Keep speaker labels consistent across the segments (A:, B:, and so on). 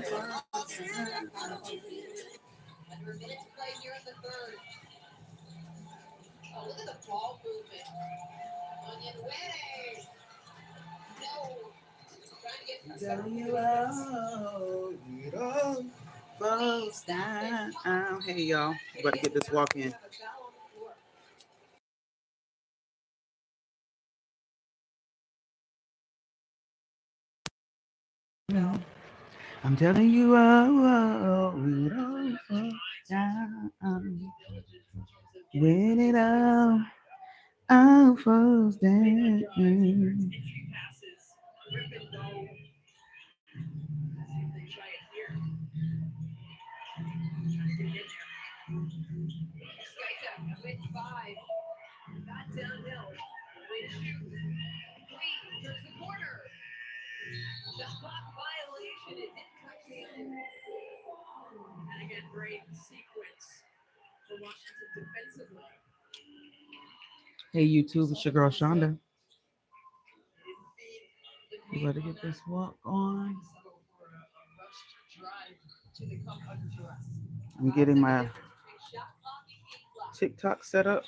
A: Under a minute to play here in the third. Oh, look at the ball movement. Onion way. No. Trying to get
B: Tell you all, it all falls down. Hey, y'all. Better get this walk in. I'm telling you all, it all falls down. When it all falls down.
A: with five. Got downhill. Way to shoot. Clean. Turns the corner. Shot violation. It didn't touch the end. And again, great sequence for Washington defensively.
B: Hey, YouTube, it's your girl Shonda. You better get this walk on. I'm getting my TikTok set up.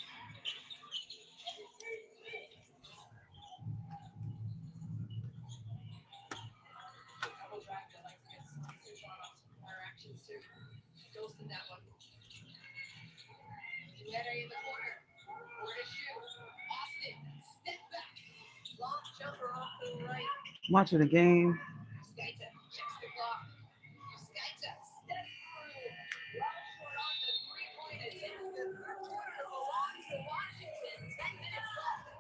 A: Ghosted that one. Letter in the corner. Where to shoot. Austin. Step back. Long jumper off the right.
B: Watching the game.
A: Skaita checks the block. Skaita step through. Rashford on the three-pointer. Takes the third quarter belongs to Washington. 10 minutes left.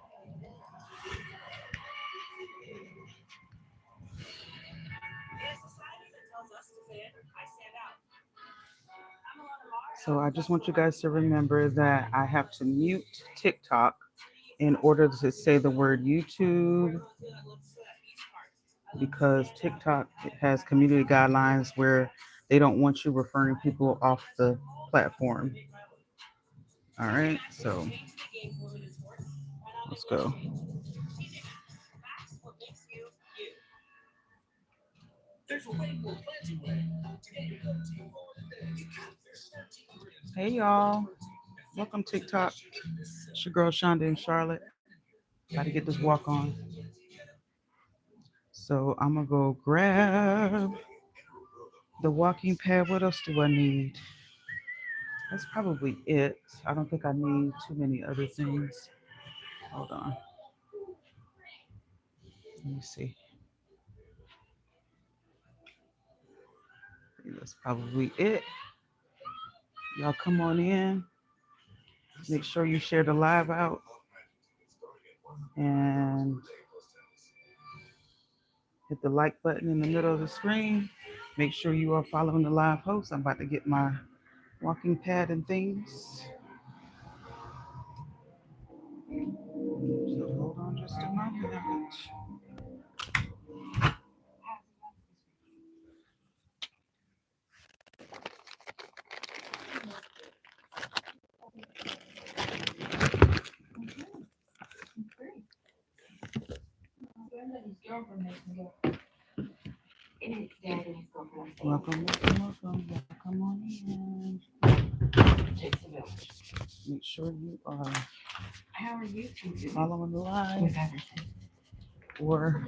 A: In a society that tells us to fit, I stand out.
B: So I just want you guys to remember that I have to mute TikTok in order to say the word YouTube because TikTok has community guidelines where they don't want you referring people off the platform. All right, so let's go. Hey y'all, welcome TikTok. It's your girl Shonda in Charlotte. Got to get this walk on. So I'm gonna go grab the walking pad. What else do I need? That's probably it. I don't think I need too many other things. Hold on. Let me see. That's probably it. Y'all come on in. Make sure you share the live out. And hit the like button in the middle of the screen. Make sure you are following the live host. I'm about to get my walking pad and things. So hold on just a moment. Welcome, welcome, welcome. Come on in. Make sure you are following the live or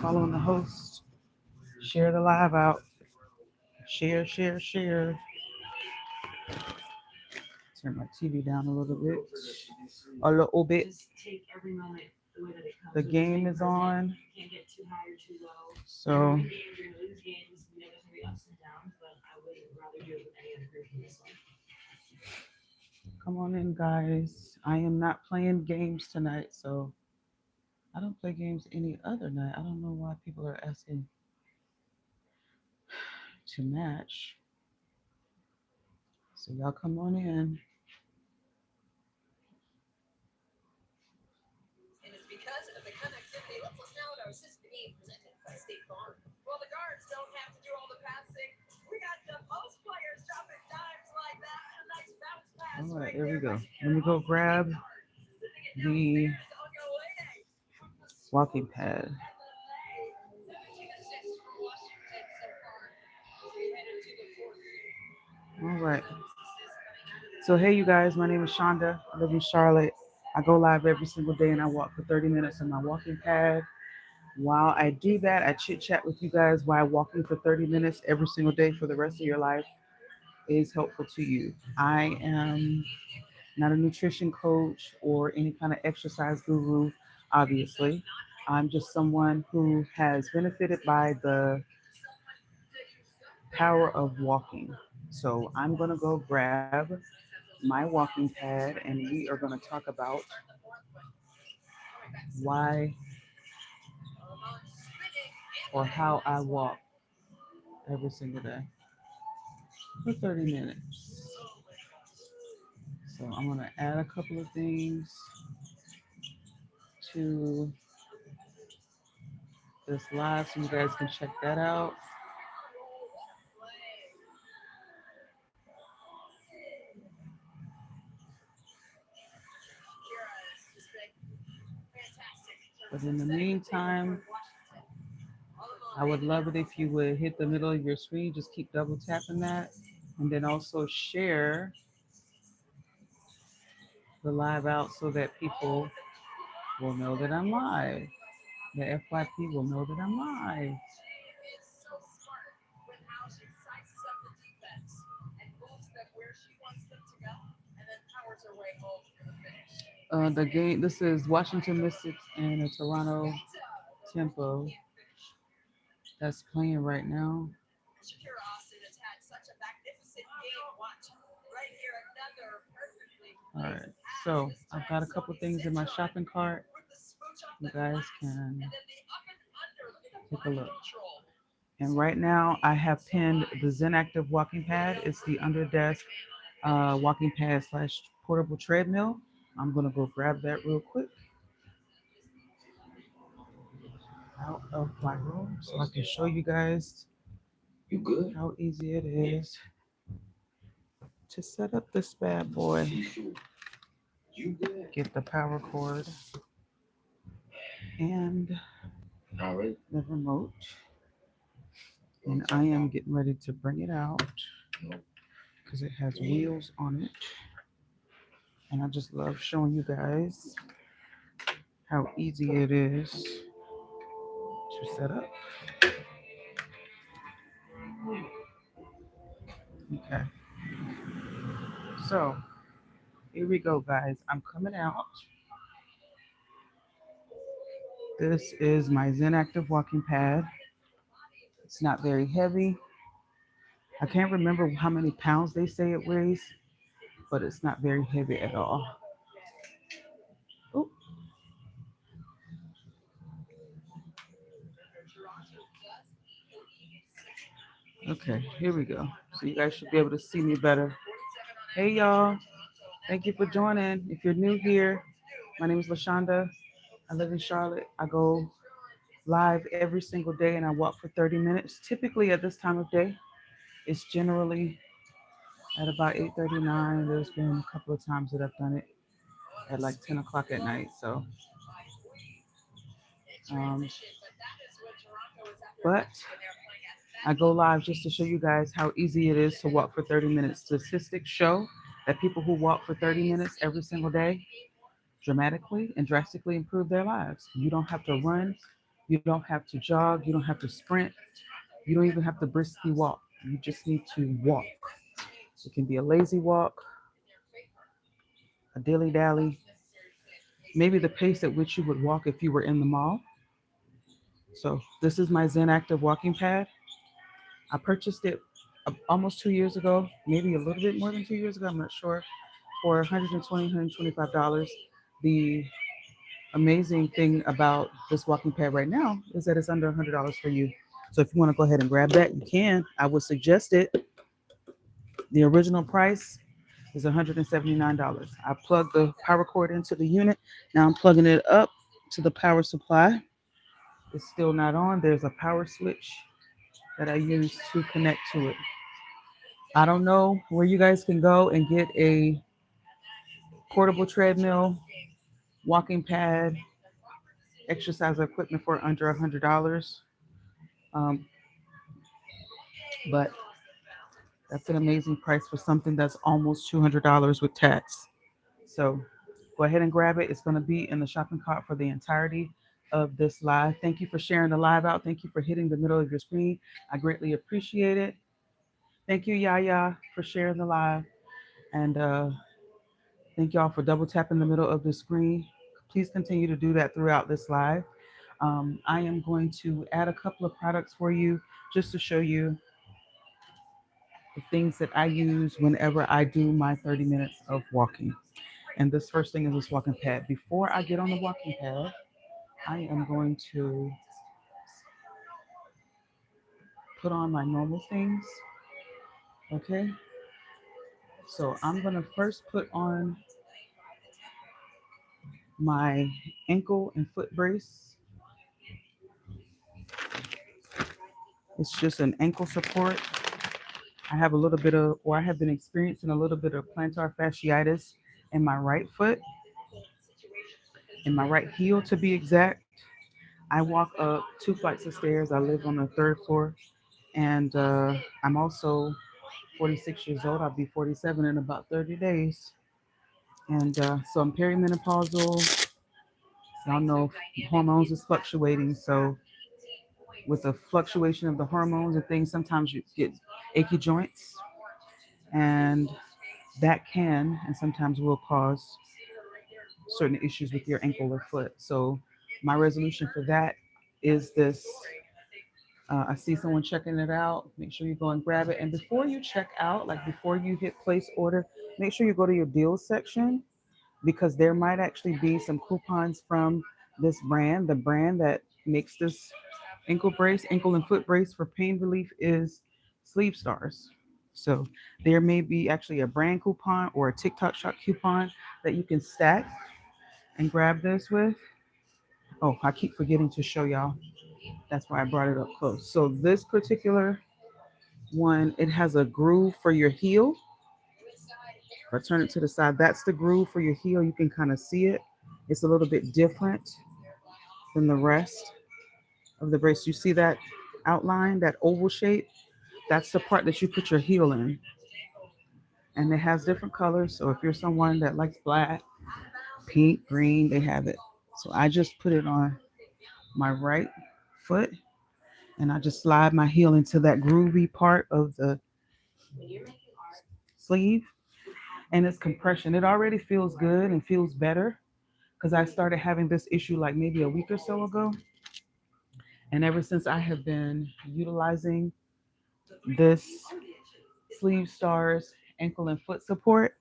B: following the host. Share the live out. Share, share, share. Turn my TV down a little bit. A little bit. The game is on. So come on in, guys. I am not playing games tonight, so I don't play games any other night. I don't know why people are asking to match. So y'all come on in.
A: And it's because of the connectivity. Let's listen now to our system being presented by State Farm. Well, the guards don't have to do all the passing. We got the most players dropping dimes like that. A nice bounce pass.
B: All right, here we go. Let me go grab the walking pad.
A: 17 assists for Washington so far.
B: All right. So, hey, you guys, my name is Shonda. I live in Charlotte. I go live every single day and I walk for 30 minutes on my walking pad. While I do that, I chit chat with you guys why walking for 30 minutes every single day for the rest of your life is helpful to you. I am not a nutrition coach or any kind of exercise guru, obviously. I'm just someone who has benefited by the power of walking. So I'm going to go grab my walking pad and we are going to talk about why or how I walk every single day for 30 minutes. So I'm going to add a couple of things to this live so you guys can check that out. But in the meantime, I would love it if you would hit the middle of your screen, just keep double tapping that, and then also share the live out so that people will know that I'm live. The FYP will know that I'm live. The game. This is Washington Mystics and the Toronto Tempo that's playing right now. All right. So I've got a couple things in my shopping cart. You guys can take a look. And right now I have pinned the Zen Active walking pad. It's the under desk walking pad slash portable treadmill. I'm gonna go grab that real quick out of my room so I can show you guys how easy it is to set up this bad boy. Get the power cord and the remote. And I am getting ready to bring it out because it has wheels on it. And I just love showing you guys how easy it is to set up. Okay. So here we go, guys. I'm coming out. This is my Zen Active walking pad. It's not very heavy. I can't remember how many pounds they say it weighs, but it's not very heavy at all. Oop. Okay, here we go. So you guys should be able to see me better. Hey, y'all. Thank you for joining. If you're new here, my name is LaShonda. I live in Charlotte. I go live every single day and I walk for 30 minutes. Typically at this time of day, it's generally at about 8:39. There's been a couple of times that I've done it at like 10 o'clock at night. So, um, but I go live just to show you guys how easy it is to walk for 30 minutes. Statistics show that people who walk for 30 minutes every single day dramatically and drastically improve their lives. You don't have to run, you don't have to jog, you don't have to sprint, you don't even have to briskly walk. You just need to walk. It can be a lazy walk, a dilly dally, maybe the pace at which you would walk if you were in the mall. So, this is my Zen Active walking pad. I purchased it almost 2 years ago, maybe a little bit more than 2 years ago, I'm not sure, for $120, $125. The amazing thing about this walking pad right now is that it's under $100 for you. So if you want to go ahead and grab that, you can. I would suggest it. The original price is $179. I plugged the power cord into the unit. Now I'm plugging it up to the power supply. It's still not on. There's a power switch that I use to connect to it. I don't know where you guys can go and get a portable treadmill, walking pad, exercise equipment for under $100. Um, but That's an amazing price for something that's almost $200 with tax. So go ahead and grab it. It's going to be in the shopping cart for the entirety of this live. Thank you for sharing the live out. Thank you for hitting the middle of your screen. I greatly appreciate it. Thank you, Yaya, for sharing the live. And thank y'all for double tapping the middle of the screen. Please continue to do that throughout this live. I am going to add a couple of products for you just to show you the things that I use whenever I do my 30 minutes of walking. And this first thing is this walking pad. Before I get on the walking pad, I am going to put on my normal things. Okay. So I'm going to first put on my ankle and foot brace. It's just an ankle support. I have a little bit of, or I have been experiencing a little bit of plantar fasciitis in my right foot, in my right heel to be exact. I walk up 2 flights of stairs. I live on the third floor, and I'm also 46 years old. I'll be 47 in about 30 days. And so I'm perimenopausal. Y'all know hormones is fluctuating. So with the fluctuation of the hormones and things, sometimes you get achy joints, and that can and sometimes will cause certain issues with your ankle or foot. So my resolution for that is this. I see someone checking it out. Make sure you go and grab it. And before you check out, like before you hit place order, make sure you go to your deals section because there might actually be some coupons from this brand. The brand that makes this ankle brace, ankle and foot brace for pain relief is Sleep Stars. So there may be actually a brand coupon or a TikTok shop coupon that you can stack and grab this with. Oh, I keep forgetting to show y'all. That's why I brought it up close. So this particular one, it has a groove for your heel. If I turn it to the side, that's the groove for your heel. You can kind of see it. It's a little bit different than the rest of the brace. You see that outline, that oval shape? That's the part that you put your heel in. And it has different colors. So if you're someone that likes black, pink, green, they have it. So I just put it on my right foot and I just slide my heel into that groovy part of the sleeve and it's compression. It already feels good and feels better because I started having this issue like maybe a week or so ago. And ever since I have been utilizing this Sleeve Stars ankle and foot support,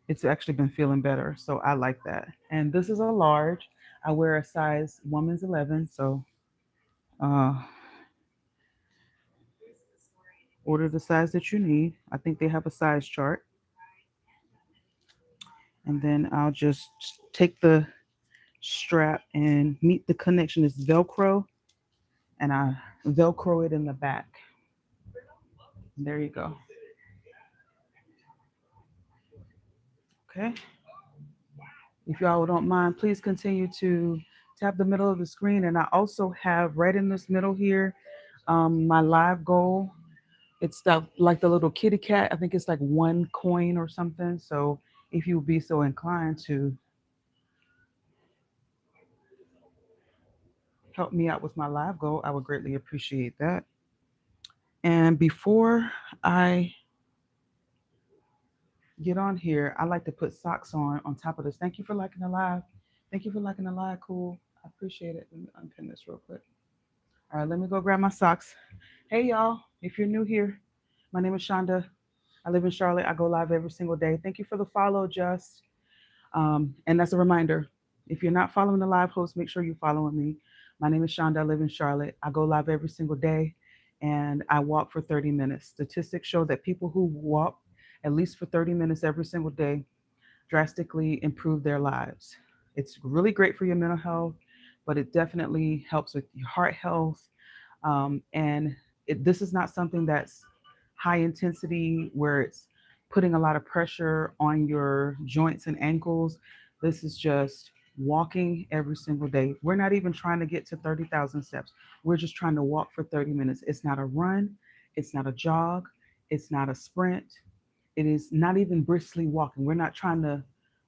B: it's actually been feeling better. So I like that. And this is a large. I wear a size woman's 11. So uh, order the size that you need. I think they have a size chart. And then I'll just take the strap and meet the connection. It's Velcro, and I Velcro it in the back. There you go. Okay. If y'all don't mind, please continue to tap the middle of the screen. And I also have right in this middle here my live goal. It's stuff like the little kitty cat. I think it's like 1 coin or something. So if you would be so inclined to help me out with my live goal, I would greatly appreciate that. And before I get on here, I like to put socks on top of this. Thank you for liking the live. Thank you for liking the live. Cool. I appreciate it. Let me unpin this real quick. All right, let me go grab my socks. Hey, y'all. If you're new here, my name is Shonda. I live in Charlotte. I go live every single day. Thank you for the follow, Just. And that's a reminder. If you're not following the live host, make sure you're following me. My name is Shonda. I live in Charlotte. I go live every single day and I walk for 30 minutes. Statistics show that people who walk at least for 30 minutes every single day drastically improve their lives. It's really great for your mental health, but it definitely helps with your heart health. And this is not something that's high intensity where it's putting a lot of pressure on your joints and ankles. This is just walking every single day. We're not even trying to get to 30,000 steps. We're just trying to walk for 30 minutes. It's not a run, it's not a jog, It's not a sprint. It is not even briskly walking. We're not trying to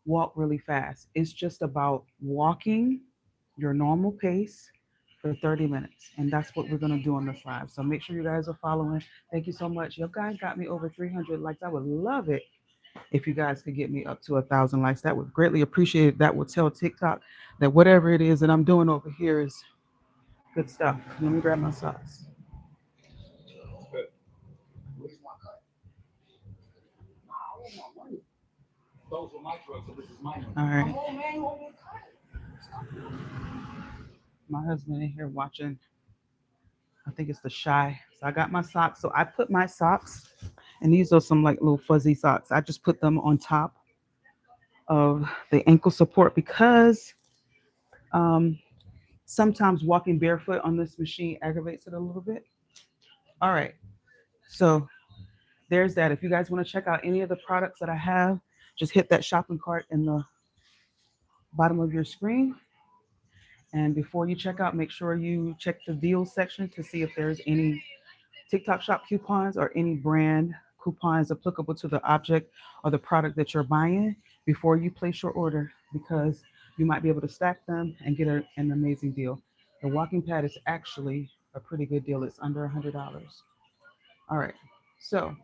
B: walk really fast. It's just about walking your normal pace for 30 minutes. And that's what we're going to do on this live. So make sure you guys are following. Thank you so much. You guys got me over 300 likes. I would love it if you guys could get me up to 1,000 likes. That would greatly appreciate it. That would tell TikTok that whatever it is that I'm doing over here is good stuff. Let me grab my socks. All right. My husband in here watching. I think it's the Shy. So I got my socks. So I put my socks, and these are some like little fuzzy socks. I just put them on top of the ankle support because um, sometimes walking barefoot on this machine aggravates it a little bit. All right. So there's that. If you guys want to check out any of the products that I have, just hit that shopping cart in the bottom of your screen. And before you check out, make sure you check the deals section to see if there's any TikTok shop coupons or any brand coupons applicable to the object or the product that you're buying before you place your order, because you might be able to stack them and get an amazing deal. The walking pad is actually a pretty good deal. It's under $100. All right. So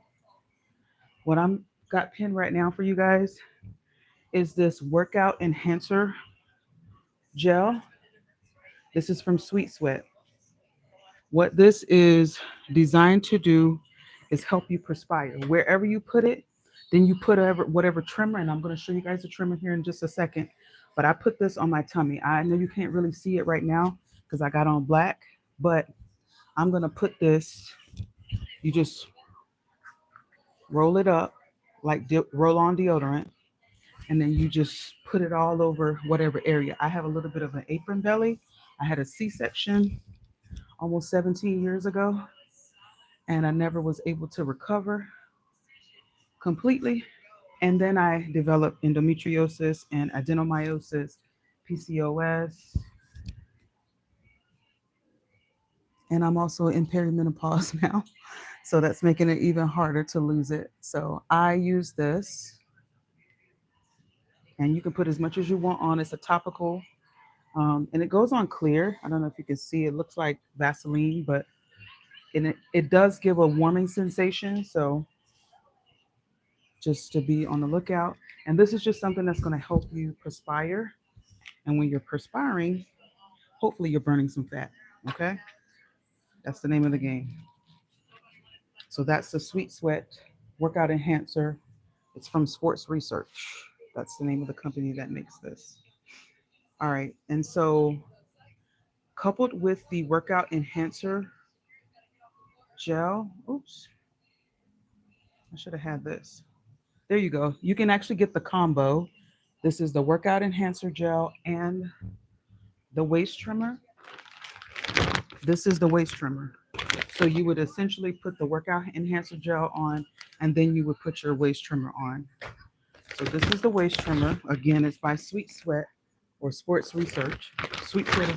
B: what I'm got pinned right now for you guys is this workout enhancer gel. This is from Sweet Sweat. What this is designed to do is help you perspire. Wherever you put it, then you put whatever trimmer, and I'm going to show you guys the trimmer here in just a second. But I put this on my tummy. I know you can't really see it right now because I got on black, but I'm going to put this, you just roll it up like roll on deodorant, and then you just put it all over whatever area. I have a little bit of an apron belly. I had a C-section almost 17 years ago, and I never was able to recover completely. And then I developed endometriosis and adenomyosis, PCOS, and I'm also in perimenopause now. So that's making it even harder to lose it. So I use this, and you can put as much as you want on. It's a topical, and it goes on clear. I don't know if you can see. It looks like Vaseline, but it does give a warming sensation. So just to be on the lookout. And this is just something that's going to help you perspire. And when you're perspiring, hopefully you're burning some fat. Okay. That's the name of the game. So that's the Sweet Sweat workout enhancer. It's from Sports Research. That's the name of the company that makes this. All right. And so coupled with the workout enhancer gel, oops, I should have had this. There you go. You can actually get the combo. This is the workout enhancer gel and the waist trimmer. This is the waist trimmer. So you would essentially put the workout enhancer gel on, and then you would put your waist trimmer on. So this is the waist trimmer. Again, it's by Sweet Sweat or Sports Research. Sweet Sweat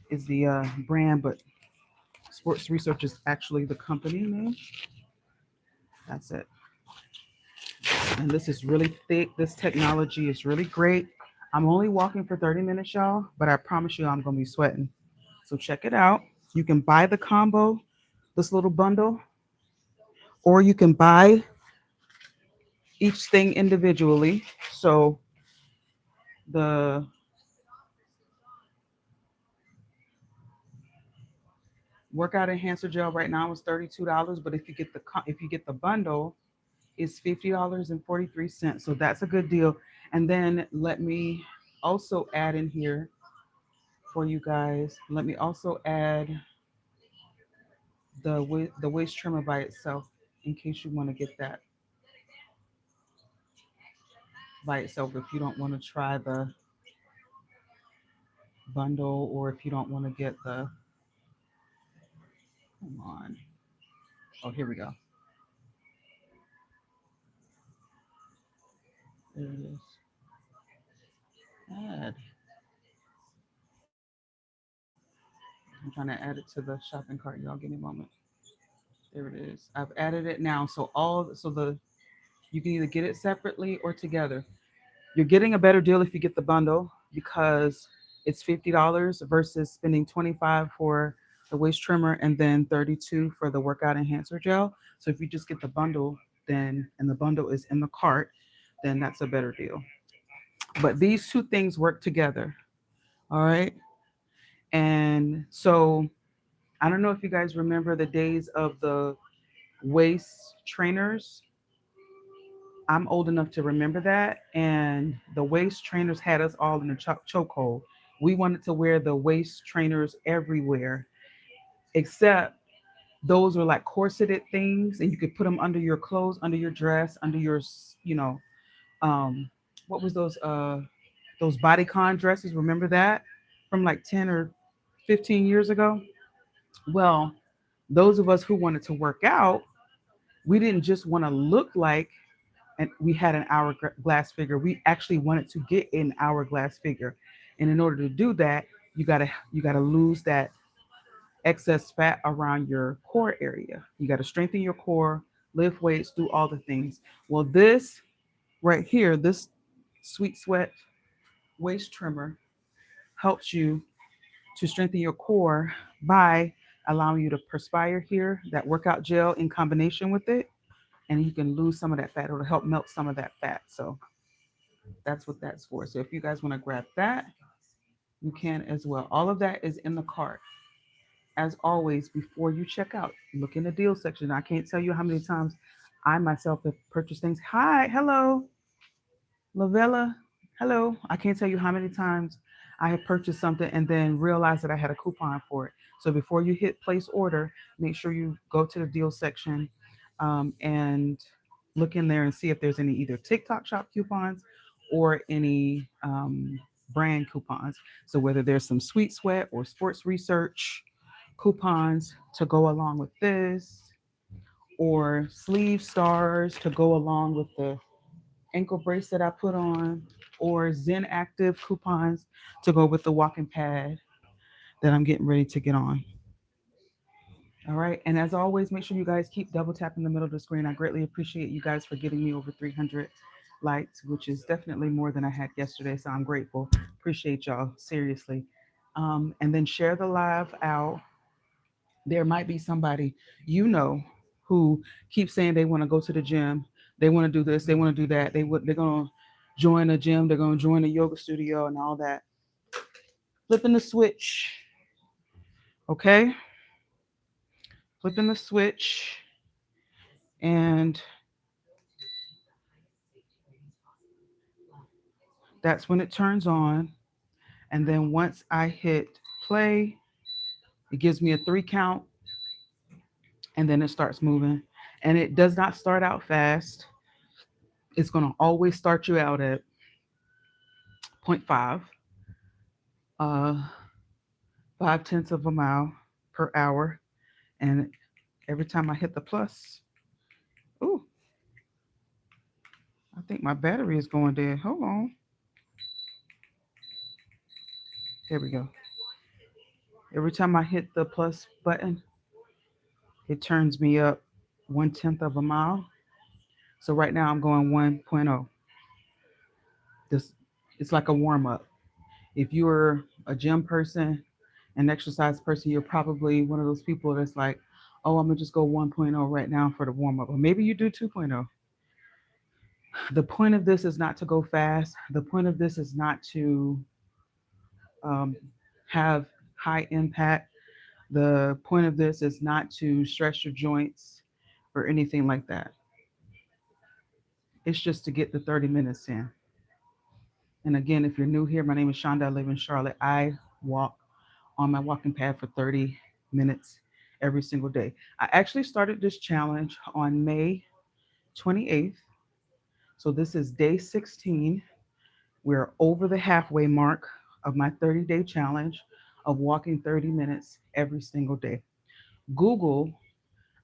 B: is the brand, but Sports Research is actually the company name. That's it. And this is really thick. This technology is really great. I'm only walking for 30 minutes, y'all, but I promise you I'm going to be sweating. So check it out. You can buy the combo, this little bundle, or you can buy each thing individually. So the workout enhancer gel right now is $32, but if you get the bundle, it's $50.43. So that's a good deal. And then let me also add in here for you guys. Let me also add the waist trimmer by itself in case you want to get that by itself if you don't want to try the bundle, or if you don't want to get the, come on. Oh, here we go. There it is. Add. I'm trying to add it to the shopping cart. Y'all give me a moment. There it is. I've added it now. So you can either get it separately or together. You're getting a better deal if you get the bundle because it's $50 versus spending 25 for the waist trimmer and then 32 for the workout enhancer gel. So if you just get the bundle, then and the bundle is in the cart, then that's a better deal. But these two things work together. All right. And so I don't know if you guys remember the days of the waist trainers. I'm old enough to remember that. And the waist trainers had us all in a chokehold. We wanted to wear the waist trainers everywhere, except those were like corseted things, and you could put them under your clothes, under your dress, under your, um, what was those bodycon dresses? Remember that from like 10 or 15 years ago? Well, those of us who wanted to work out, we didn't just want to look like and we had an hourglass figure. We actually wanted to get an hourglass figure, and in order to do that, you gotta lose that excess fat around your core area. You got to strengthen your core, lift weights, do all the things. Well, this right here, this Sweet Sweat waist trimmer helps you to strengthen your core by allowing you to perspire here, that workout gel in combination with it, and you can lose some of that fat. It'll help melt some of that fat. So that's what that's for. So if you guys want to grab that, you can as well. All of that is in the cart. As always, before you check out, look in the deal section. I can't tell you how many times I myself have purchased things. Hi, hello, Lavella. Hello. I can't tell you how many times I have purchased something and then realized that I had a coupon for it. So before you hit place order, make sure you go to the deal section and look in there and see if there's any either TikTok shop coupons or any brand coupons. So whether there's some Sweet Sweat or Sports Research coupons to go along with this, or sleeve stars to go along with the ankle brace that I put on, or Zen Active coupons to go with the walking pad that I'm getting ready to get on. All right. And as always, make sure you guys keep double tapping the middle of the screen. I greatly appreciate you guys for getting me over 300 likes, which is definitely more than I had yesterday. So I'm grateful. Appreciate y'all. Seriously. And then share the live out. There might be somebody you know who keeps saying they want to go to the gym, they want to do this, they want to do that, they're gonna join a gym, they're gonna join a yoga studio and all that. Flipping the switch, okay? Flipping the switch, and that's when it turns on. And then once I hit play, it gives me a 3 count, and then it starts moving. And it does not start out fast. It's gonna always start you out at point 0.5. Uh, 5/10 of a mile per hour. And every time I hit the plus, ooh, I think my battery is going dead. Hold on. There we go. Every time I hit the plus button, it turns me up 1/10 of a mile. So right now I'm going 1.0. This it's like a warm up. If you're a gym person, an exercise person, you're probably one of those people that's like, oh, I'm gonna just go 1.0 right now for the warm up. Or maybe you do 2.0. The point of this is not to go fast. The point of this is not to um, have high impact. The point of this is not to stress your joints or anything like that. It's just to get the 30 minutes in. And again, if you're new here, my name is Shonda. I live in Charlotte. I walk on my walking pad for 30 minutes every single day. I actually started this challenge on May 28th. So this is day 16. We're over the halfway mark of my 30-day challenge of walking 30 minutes every single day. Google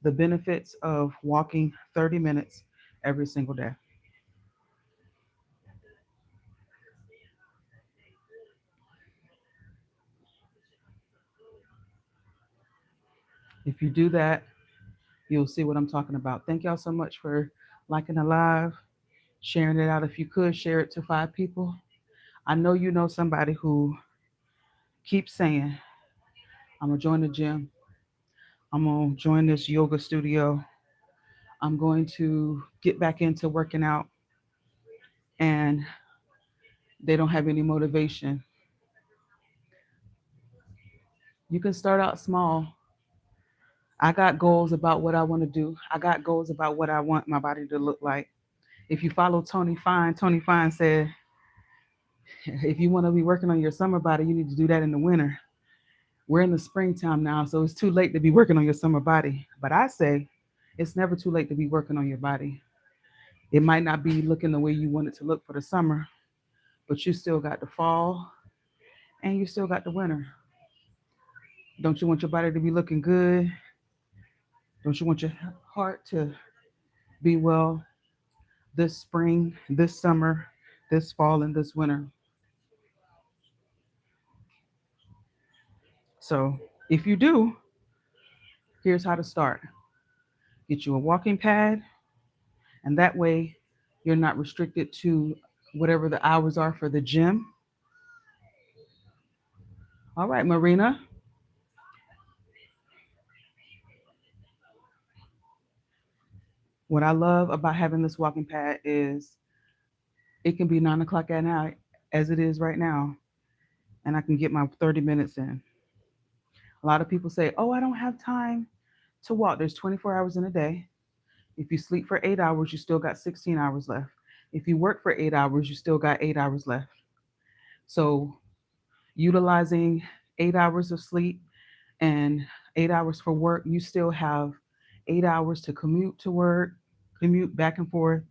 B: the benefits of walking 30 minutes every single day. If you do that, you'll see what I'm talking about. Thank y'all so much for liking the live, sharing it out. If you could share it to 5 people. I know you know somebody who keeps saying, I'm gonna join the gym, I'm gonna join this yoga studio, I'm going to get back into working out, and they don't have any motivation. You can start out small. I got goals about what I want to do. I got goals about what I want my body to look like. If you follow Tony Fine said, if you want to be working on your summer body, you need to do that in the winter. We're in the springtime now, so it's too late to be working on your summer body. But I say it's never too late to be working on your body. It might not be looking the way you want it to look for the summer, but you still got the fall and you still got the winter. Don't you want your body to be looking good? Don't you want your heart to be well this spring, this summer, this fall, and this winter? So if you do, here's how to start. Get you a walking pad, and that way you're not restricted to whatever the hours are for the gym. All right, Marina. What I love about having this walking pad is it can be 9 o'clock at night, as it is right now, and I can get my 30 minutes in. A lot of people say, oh, I don't have time to walk. There's 24 hours in a day. If you sleep for 8 hours, you still got 16 hours left. If you work for 8 hours, you still got 8 hours left. So, utilizing 8 hours of sleep and 8 hours for work, you still have 8 hours to commute to work, commute back and forth,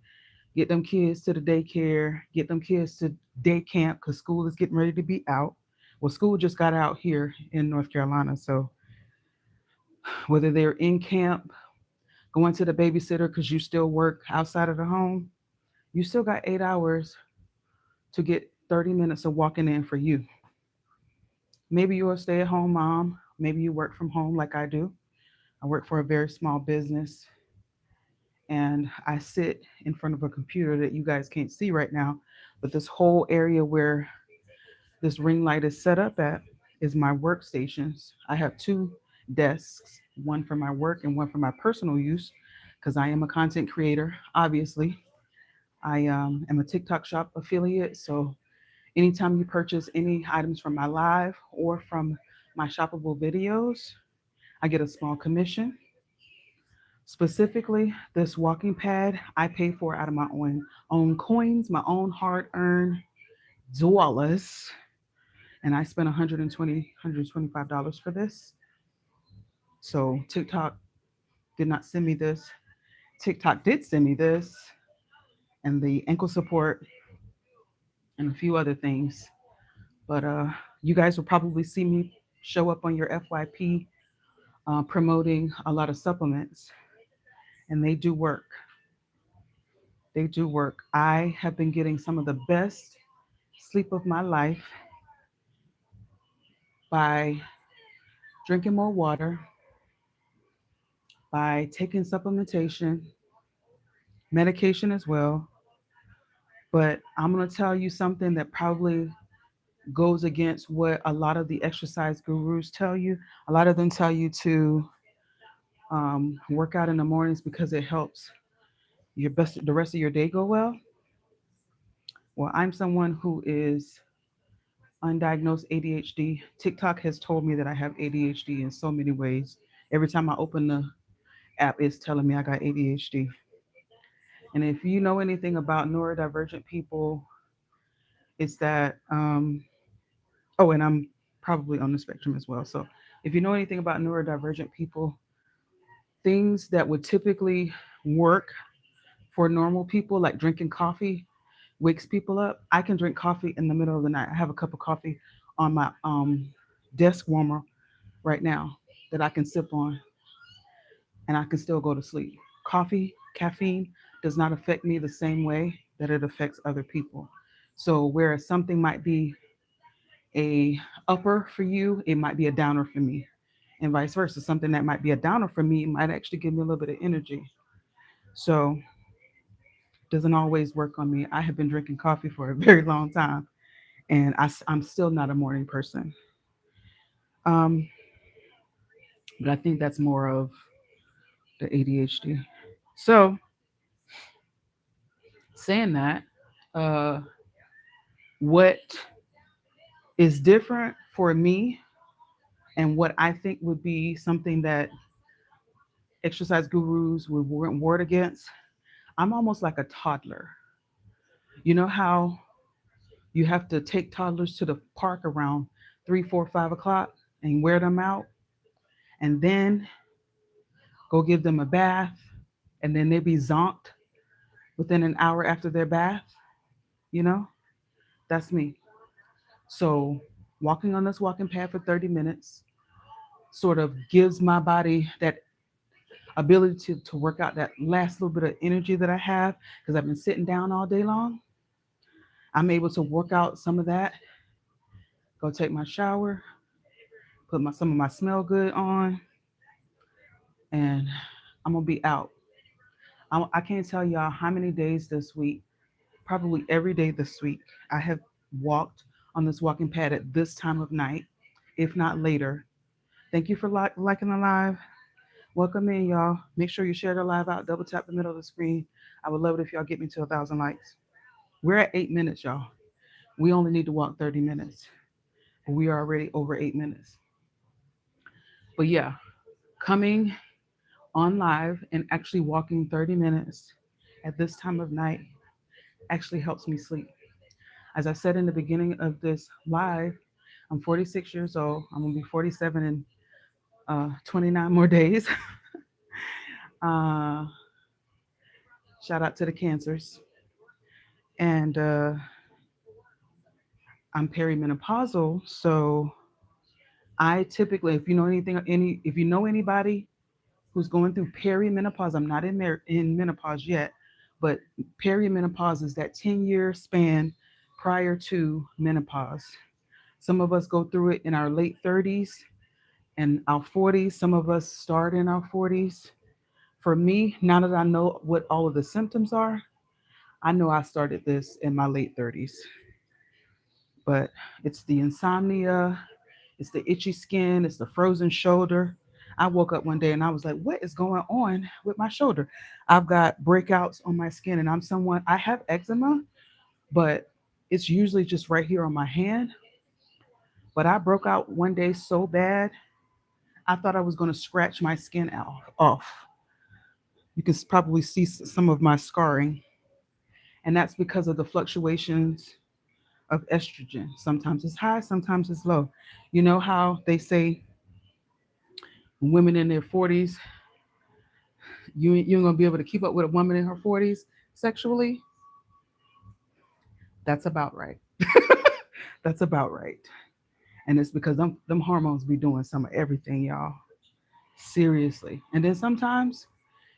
B: get them kids to the daycare, get them kids to day camp because school is getting ready to be out. Well, school just got out here in North Carolina. So, whether they're in camp, going to the babysitter because you still work outside of the home, you still got 8 hours to get 30 minutes of walking in for you. Maybe you're a stay at home mom. Maybe you work from home like I do. I work for a very small business and I sit in front of a computer that you guys can't see right now. But this whole area where this ring light is set up at is my workstations. I have two desks, one for my work and one for my personal use, because I am a content creator, obviously. I am a TikTok shop affiliate. So anytime you purchase any items from my live or from my shoppable videos, I get a small commission. Specifically, this walking pad I pay for out of my own coins, my own hard-earned dollars, and I spent $125 for this. So TikTok did not send me this. TikTok did send me this and the ankle support and a few other things. But you guys will probably see me show up on your FYP promoting a lot of supplements, and they do work. They do work. I have been getting some of the best sleep of my life by drinking more water, by taking supplementation, medication as well. But I'm going to tell you something that probably goes against what a lot of the exercise gurus tell you. A lot of them tell you to work out in the mornings because it helps the rest of your day go well. Well, I'm someone who is undiagnosed ADHD. TikTok has told me that I have ADHD in so many ways. Every time I open the app, it's telling me I got ADHD. And if you know anything about neurodivergent people, it's that, oh, and I'm probably on the spectrum as well. So if you know anything about neurodivergent people, things that would typically work for normal people, like drinking coffee, wakes people up. I can drink coffee in the middle of the night. I have a cup of coffee on my desk warmer right now that I can sip on and I can still go to sleep. Coffee, caffeine does not affect me the same way that it affects other people. So whereas something might be a upper for you, it might be a downer for me. and vice versa. Something that might be a downer for me might actually give me a little bit of energy. So doesn't always work on me. I have been drinking coffee for a very long time, and am still not a morning person. Um, but I think that's more of the ADHD. So saying that, uh, what is different for me and what I think would be something that exercise gurus would ward against, I'm almost like a toddler. You know how you have to take toddlers to the park around 3, 4, 5 o'clock and wear them out, and then go give them a bath, and then they be zonked within an hour after their bath. You know, that's me. So walking on this walking path for 30 minutes sort of gives my body that ability to work out that last little bit of energy that I have because I've been sitting down all day long. I'm able to work out some of that, go take my shower, put some of my smell good on, and I'm gonna be out. I can't tell y'all how many days this week, probably every day this week, I have walked on this walking pad at this time of night, if not later. Thank you for liking the live. Welcome in, y'all. Make sure you share the live out. Double tap the middle of the screen. I would love it if y'all get me to 1,000 likes. We're at 8 minutes, y'all. We only need to walk 30 minutes. We are already over 8 minutes. But yeah, coming on live and actually walking 30 minutes at this time of night actually helps me sleep. As I said in the beginning of this live, I'm 46 years old. I'm gonna be 47 in 29 more days. uh, Shout out to the cancers. And I'm perimenopausal, so I typically, if you know anybody who's going through perimenopause, I'm not in menopause yet, but perimenopause is that 10-year span prior to menopause. Some of us go through it in our late 30s and our 40s. Some of us start in our 40s. For me, now that I know what all of the symptoms are, I know I started this in my late 30s. But it's the insomnia, it's the itchy skin, it's the frozen shoulder. I woke up one day and I was like, what is going on with my shoulder? I've got breakouts on my skin, and I have eczema, but it's usually just right here on my hand. But I broke out one day so bad, I thought I was going to scratch my skin off. You can probably see some of my scarring, and that's because of the fluctuations of estrogen. Sometimes it's high, sometimes it's low. You know how they say women in their 40s, you ain't gonna be able to keep up with a woman in her 40s sexually? That's about right. That's about right. And it's because them hormones be doing some of everything, y'all. Seriously. And then sometimes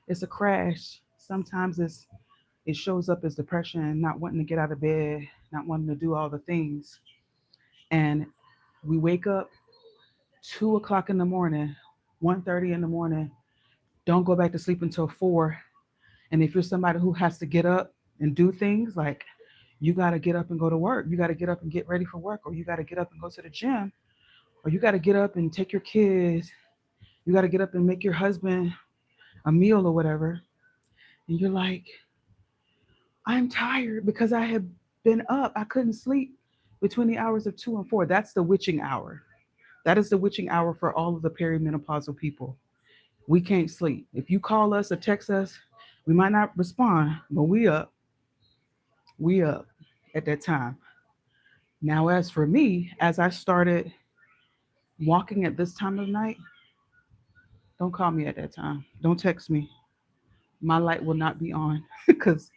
B: it's a crash. Sometimes it shows up as depression, not wanting to get out of bed, not wanting to do all the things. And we wake up 2 o'clock in the morning, 1:30 in the morning, don't go back to sleep until 4. And if you're somebody who has to get up and do things like you got to get up and go to work, you got to get up and get ready for work, or you got to get up and go to the gym, or you got to get up and take your kids, you got to get up and make your husband a meal or whatever. And you're like, I'm tired because I have been up. I couldn't sleep between the hours of 2 and 4. That's the witching hour. That is the witching hour for all of the perimenopausal people. We can't sleep. If you call us or text us, we might not respond, but we up. We up at that time. Now, as for me, as I started walking at this time of night, don't call me at that time. Don't text me. My light will not be on because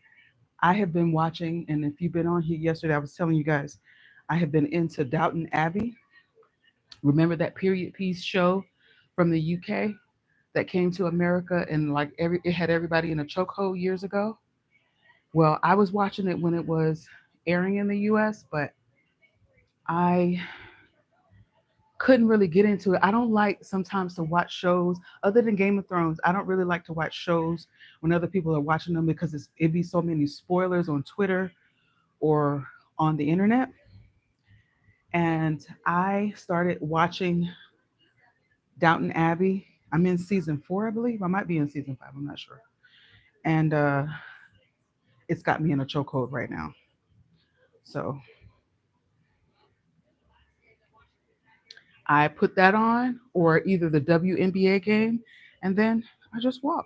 B: I have been watching. And if you've been on here yesterday, I was telling you guys, I have been into Downton Abbey. Remember that period piece show from the UK that came to America and like it had everybody in a chokehold years ago? Well, I was watching it when it was airing in the US, but I couldn't really get into it. I don't like sometimes to watch shows other than Game of Thrones. I don't really like to watch shows when other people are watching them because it'd be so many spoilers on Twitter or on the internet. And I started watching Downton Abbey. I'm in season 4, I believe. I might be in season 5. I'm not sure. And it's got me in a chokehold right now. So I put that on, or either the WNBA game, and then I just walk.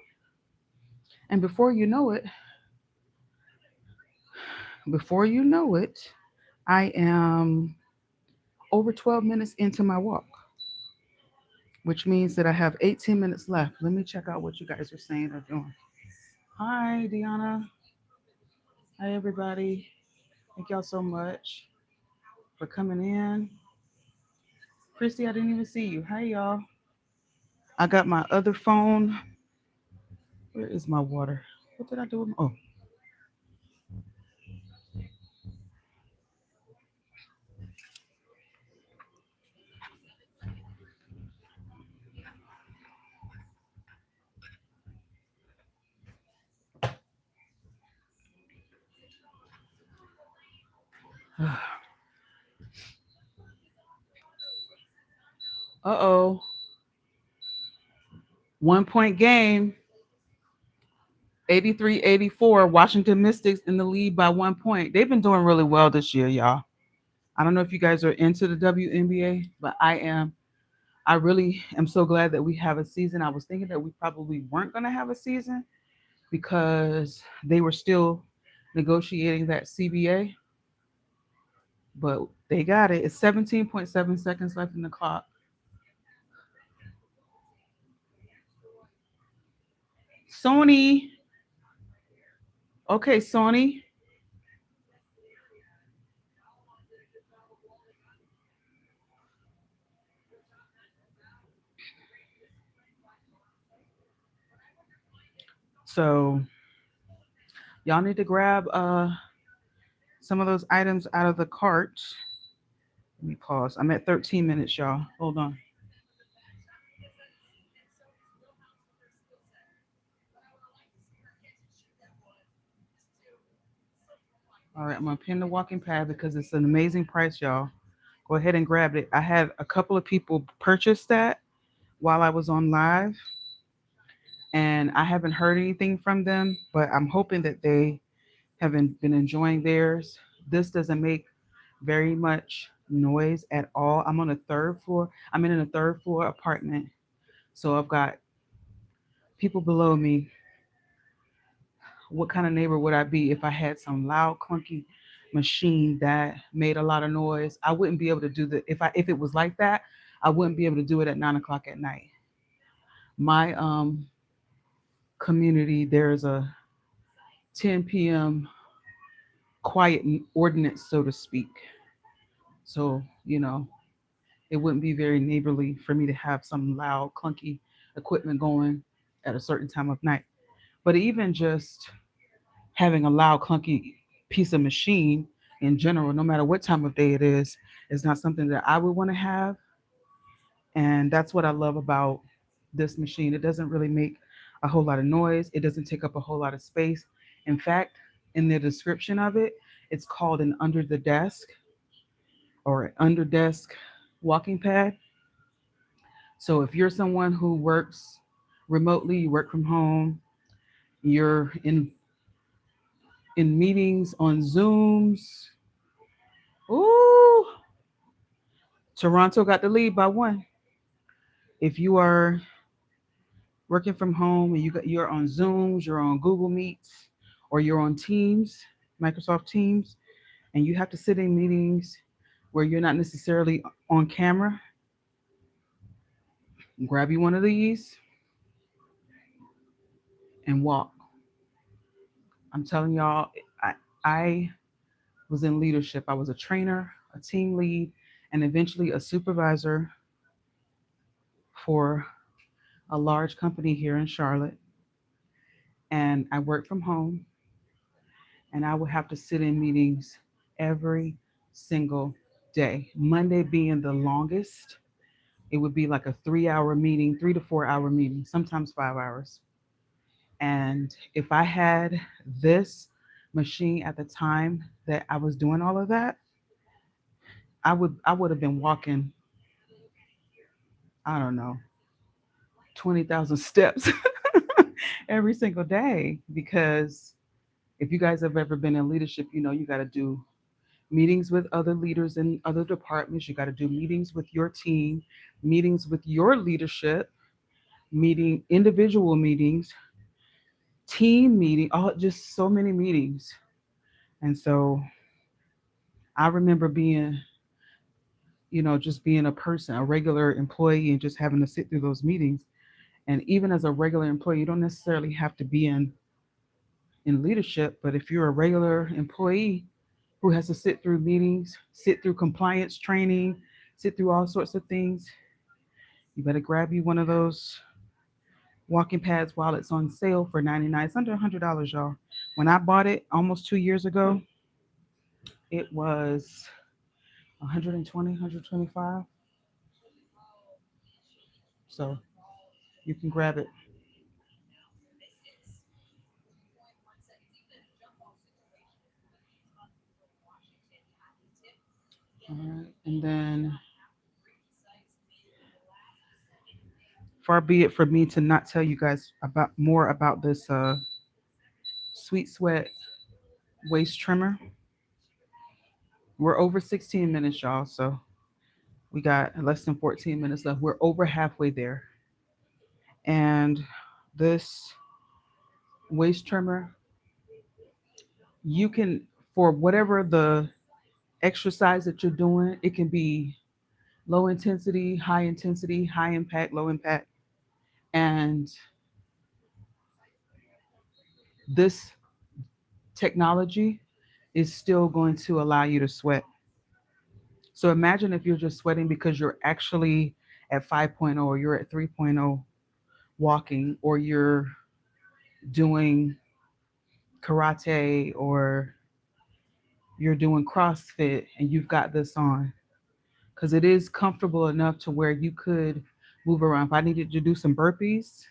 B: And before you know it, I am over 12 minutes into my walk, which means that I have 18 minutes left. Let me check out what you guys are saying or doing. Hi, Deanna. Hi, everybody. Thank y'all so much for coming in. Christy, I didn't even see you. Hi, y'all. I got my other phone. Where is my water? What did I do? Oh, uh-oh. 1 point game. 83-84. Washington Mystics in the lead by 1 point. They've been doing really well this year, y'all. I don't know if you guys are into the WNBA, but I am. I really am so glad that we have a season. I was thinking that we probably weren't going to have a season because they were still negotiating that CBA, but they got it. It's 17.7 seconds left in the clock. Sony. Okay, Sony. So y'all need to grab some of those items out of the cart. Let me pause. I'm at 13 minutes, y'all. Hold on. All right, I'm gonna pin the walking pad because it's an amazing price, y'all. Go ahead and grab it. I had a couple of people purchase that while I was on live, and I haven't heard anything from them, but I'm hoping that they haven't been enjoying theirs. This doesn't make very much noise at all. I'm on a third floor. I'm in a third floor apartment, so I've got people below me. What kind of neighbor would I be if I had some loud, clunky machine that made a lot of noise? I wouldn't be able to do the if it was like that. I wouldn't be able to do it at 9 o'clock at night. My community, there's a 10 p.m. quiet ordinance, so to speak. So it wouldn't be very neighborly for me to have some loud, clunky equipment going at a certain time of night. But even just having a loud, clunky piece of machine in general, no matter what time of day it is not something that I would want to have. And that's what I love about this machine. It doesn't really make a whole lot of noise, it doesn't take up a whole lot of space. In fact, in the description of it, it's called an under the desk or an under desk walking pad. So if you're someone who works remotely, you work from home, you're in meetings on Zooms. Ooh, Toronto got the lead by 1. If you are working from home and you're on Zooms, you're on Google Meets, or you're on Teams, Microsoft Teams, and you have to sit in meetings where you're not necessarily on camera, grab you one of these and walk. I'm telling y'all, I was in leadership. I was a trainer, a team lead, and eventually a supervisor for a large company here in Charlotte. And I worked from home, and I would have to sit in meetings every single day, Monday being the longest. It would be like a 3 hour meeting, 3 to 4 hour meeting, sometimes 5 hours. And if I had this machine at the time that I was doing all of that, I would have been walking, I don't know, 20,000 steps every single day. Because if you guys have ever been in leadership, you know you got to do meetings with other leaders in other departments. You got to do meetings with your team, meetings with your leadership, meeting individual meetings, team meeting, all just so many meetings. And so I remember being, just being a person, a regular employee, and just having to sit through those meetings. And even as a regular employee, you don't necessarily have to be in leadership, but if you're a regular employee who has to sit through meetings, sit through compliance training, sit through all sorts of things, you better grab you one of those walking pads while it's on sale for 99. It's under $100, y'all. When I bought it almost 2 years ago, it was 120, 125. So you can grab it. All right. And then far be it for me to not tell you guys about more about this Sweet Sweat waist trimmer. We're over 16 minutes, y'all. So we got less than 14 minutes left. We're over halfway there. And this waist trimmer, you can, for whatever the exercise that you're doing, it can be low intensity, high impact, low impact. And this technology is still going to allow you to sweat. So imagine if you're just sweating because you're actually at 5.0 or you're at 3.0 walking, or you're doing karate, or you're doing CrossFit and you've got this on, because it is comfortable enough to where you could move around. If I needed to do some burpees,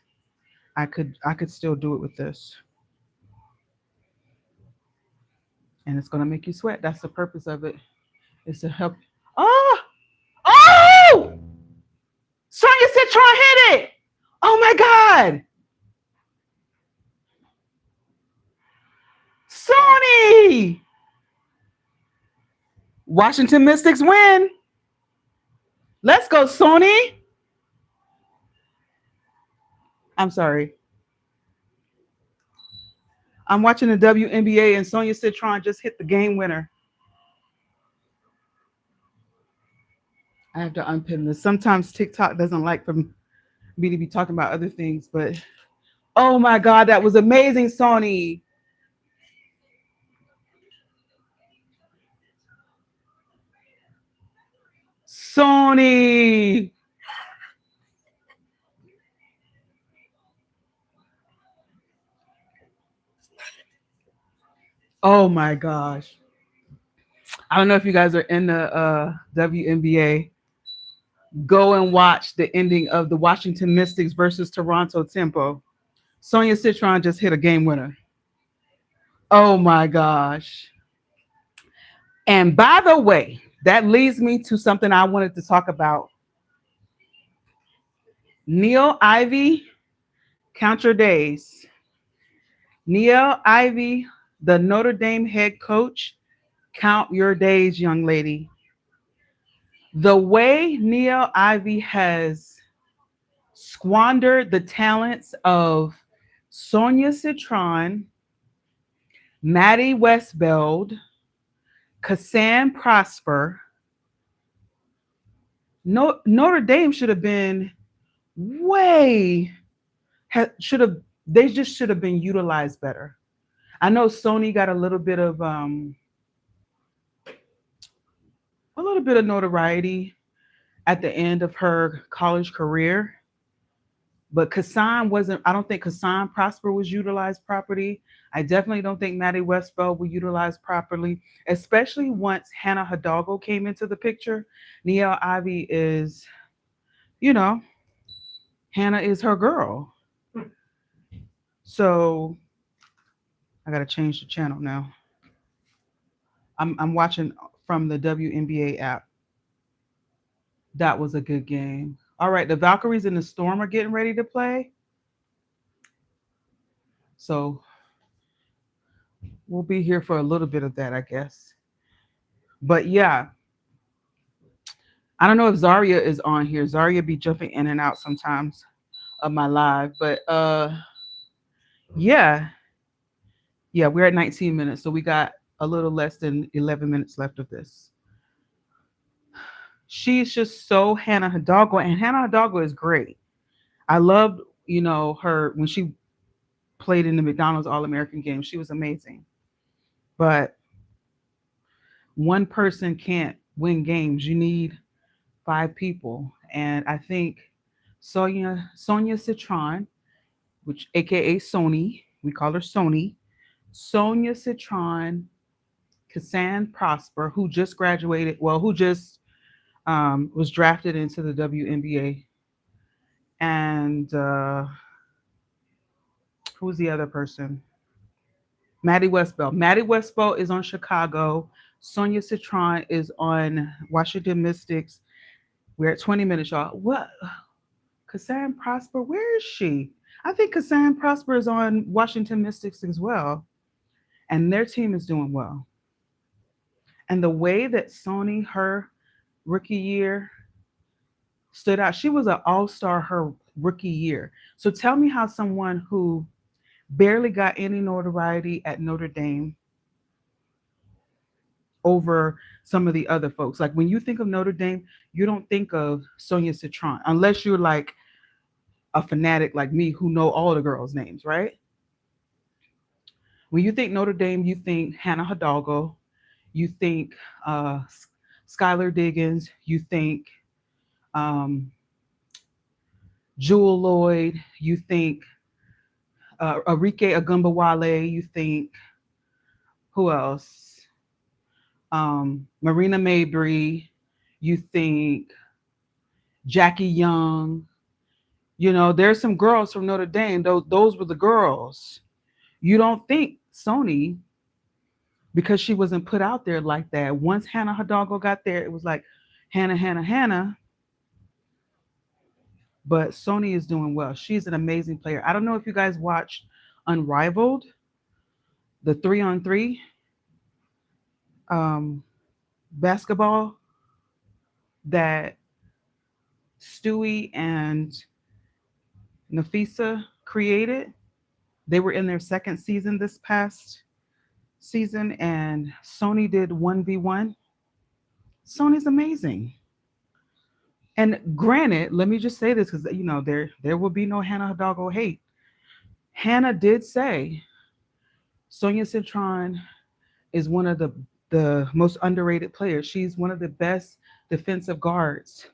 B: I could still do it with this. And it's going to make you sweat. That's the purpose of it, is to help. Oh, oh, Sonya Citron hit it. Oh my God. Sony. Washington Mystics win. Let's go, Sony. I'm sorry. I'm watching the WNBA and Sonya Citron just hit the game winner. I have to unpin this. Sometimes TikTok doesn't like for me to be talking about other things, but oh my God, that was amazing, Sony. Sony. Oh my gosh. I don't know if you guys are in the WNBA. Go and watch the ending of the Washington Mystics versus Toronto Tempo. Sonya Citron just hit a game winner. Oh my gosh. And by the way, that leads me to something I wanted to talk about. Neil Ivy, count your days. Neil Ivy, the Notre Dame head coach, count your days, young lady. The way Neil Ivy has squandered the talents of Sonya Citron, Maddie Westbeld, Kassan Prosper. Notre Dame should have been way should have they just should have been utilized better. I know Sony got a little bit of notoriety at the end of her college career, but Kassan wasn't. I don't think Kassan Prosper was utilized properly. I definitely don't think Maddie Westbeld was utilized properly, especially once Hannah Hidalgo came into the picture. Neil Ivy is you know, Hannah is her girl. So I gotta change the channel now. I'm watching from the WNBA app. That was a good game. All right, the Valkyries and the Storm are getting ready to play. So we'll be here for a little bit of that, I guess. But yeah, I don't know if Zaria is on here. Zaria be jumping in and out sometimes of my live, but yeah, yeah, we're at 19 minutes, so we got a little less than 11 minutes left of this. She's just so Hannah Hidalgo, and Hannah Hidalgo is great. I loved, her when she played in the McDonald's All American game. She was amazing. But one person can't win games. You need five people. And I think Sonia Citron, which aka Sony, we call her Sony, Sonia Citron, Cassan Prosper, who just graduated, well, who just was drafted into the WNBA, and who's the other person? Maddie Westbell. Maddie Westbell is on Chicago. Sonia Citron is on Washington Mystics. We're at 20 minutes, y'all. What? Cassan Prosper, where is she? I think Cassan Prosper is on Washington Mystics as well. And their team is doing well. And the way that Sony, her rookie year, stood out, she was an all-star her rookie year. So tell me how someone who barely got any notoriety at Notre Dame over some of the other folks. Like when you think of Notre Dame, you don't think of Sonia Citron unless you're like a fanatic like me who know all the girls' names, right? When you think Notre Dame, you think Hannah Hidalgo, you think Skylar Diggins, you think um, Jewel Lloyd, you think Arike Agumbawale, you think who else? Marina Mabry, you think Jackie Young. There's some girls from Notre Dame. Those were the girls. You don't think Sony, because she wasn't put out there like that. Once Hannah Hidalgo got there, it was like Hannah, Hannah, Hannah. But Sony is doing well. She's an amazing player. I don't know if you guys watched Unrivaled, the 3-on-3 basketball that Stewie and Nafisa created. They were in their second season this past season, and Sony did 1v1. Sony's amazing. And granted, let me just say this because there will be no Hannah Hidalgo hate. Hannah did say Sonia Citron is one of the most underrated players. She's one of the best defensive guards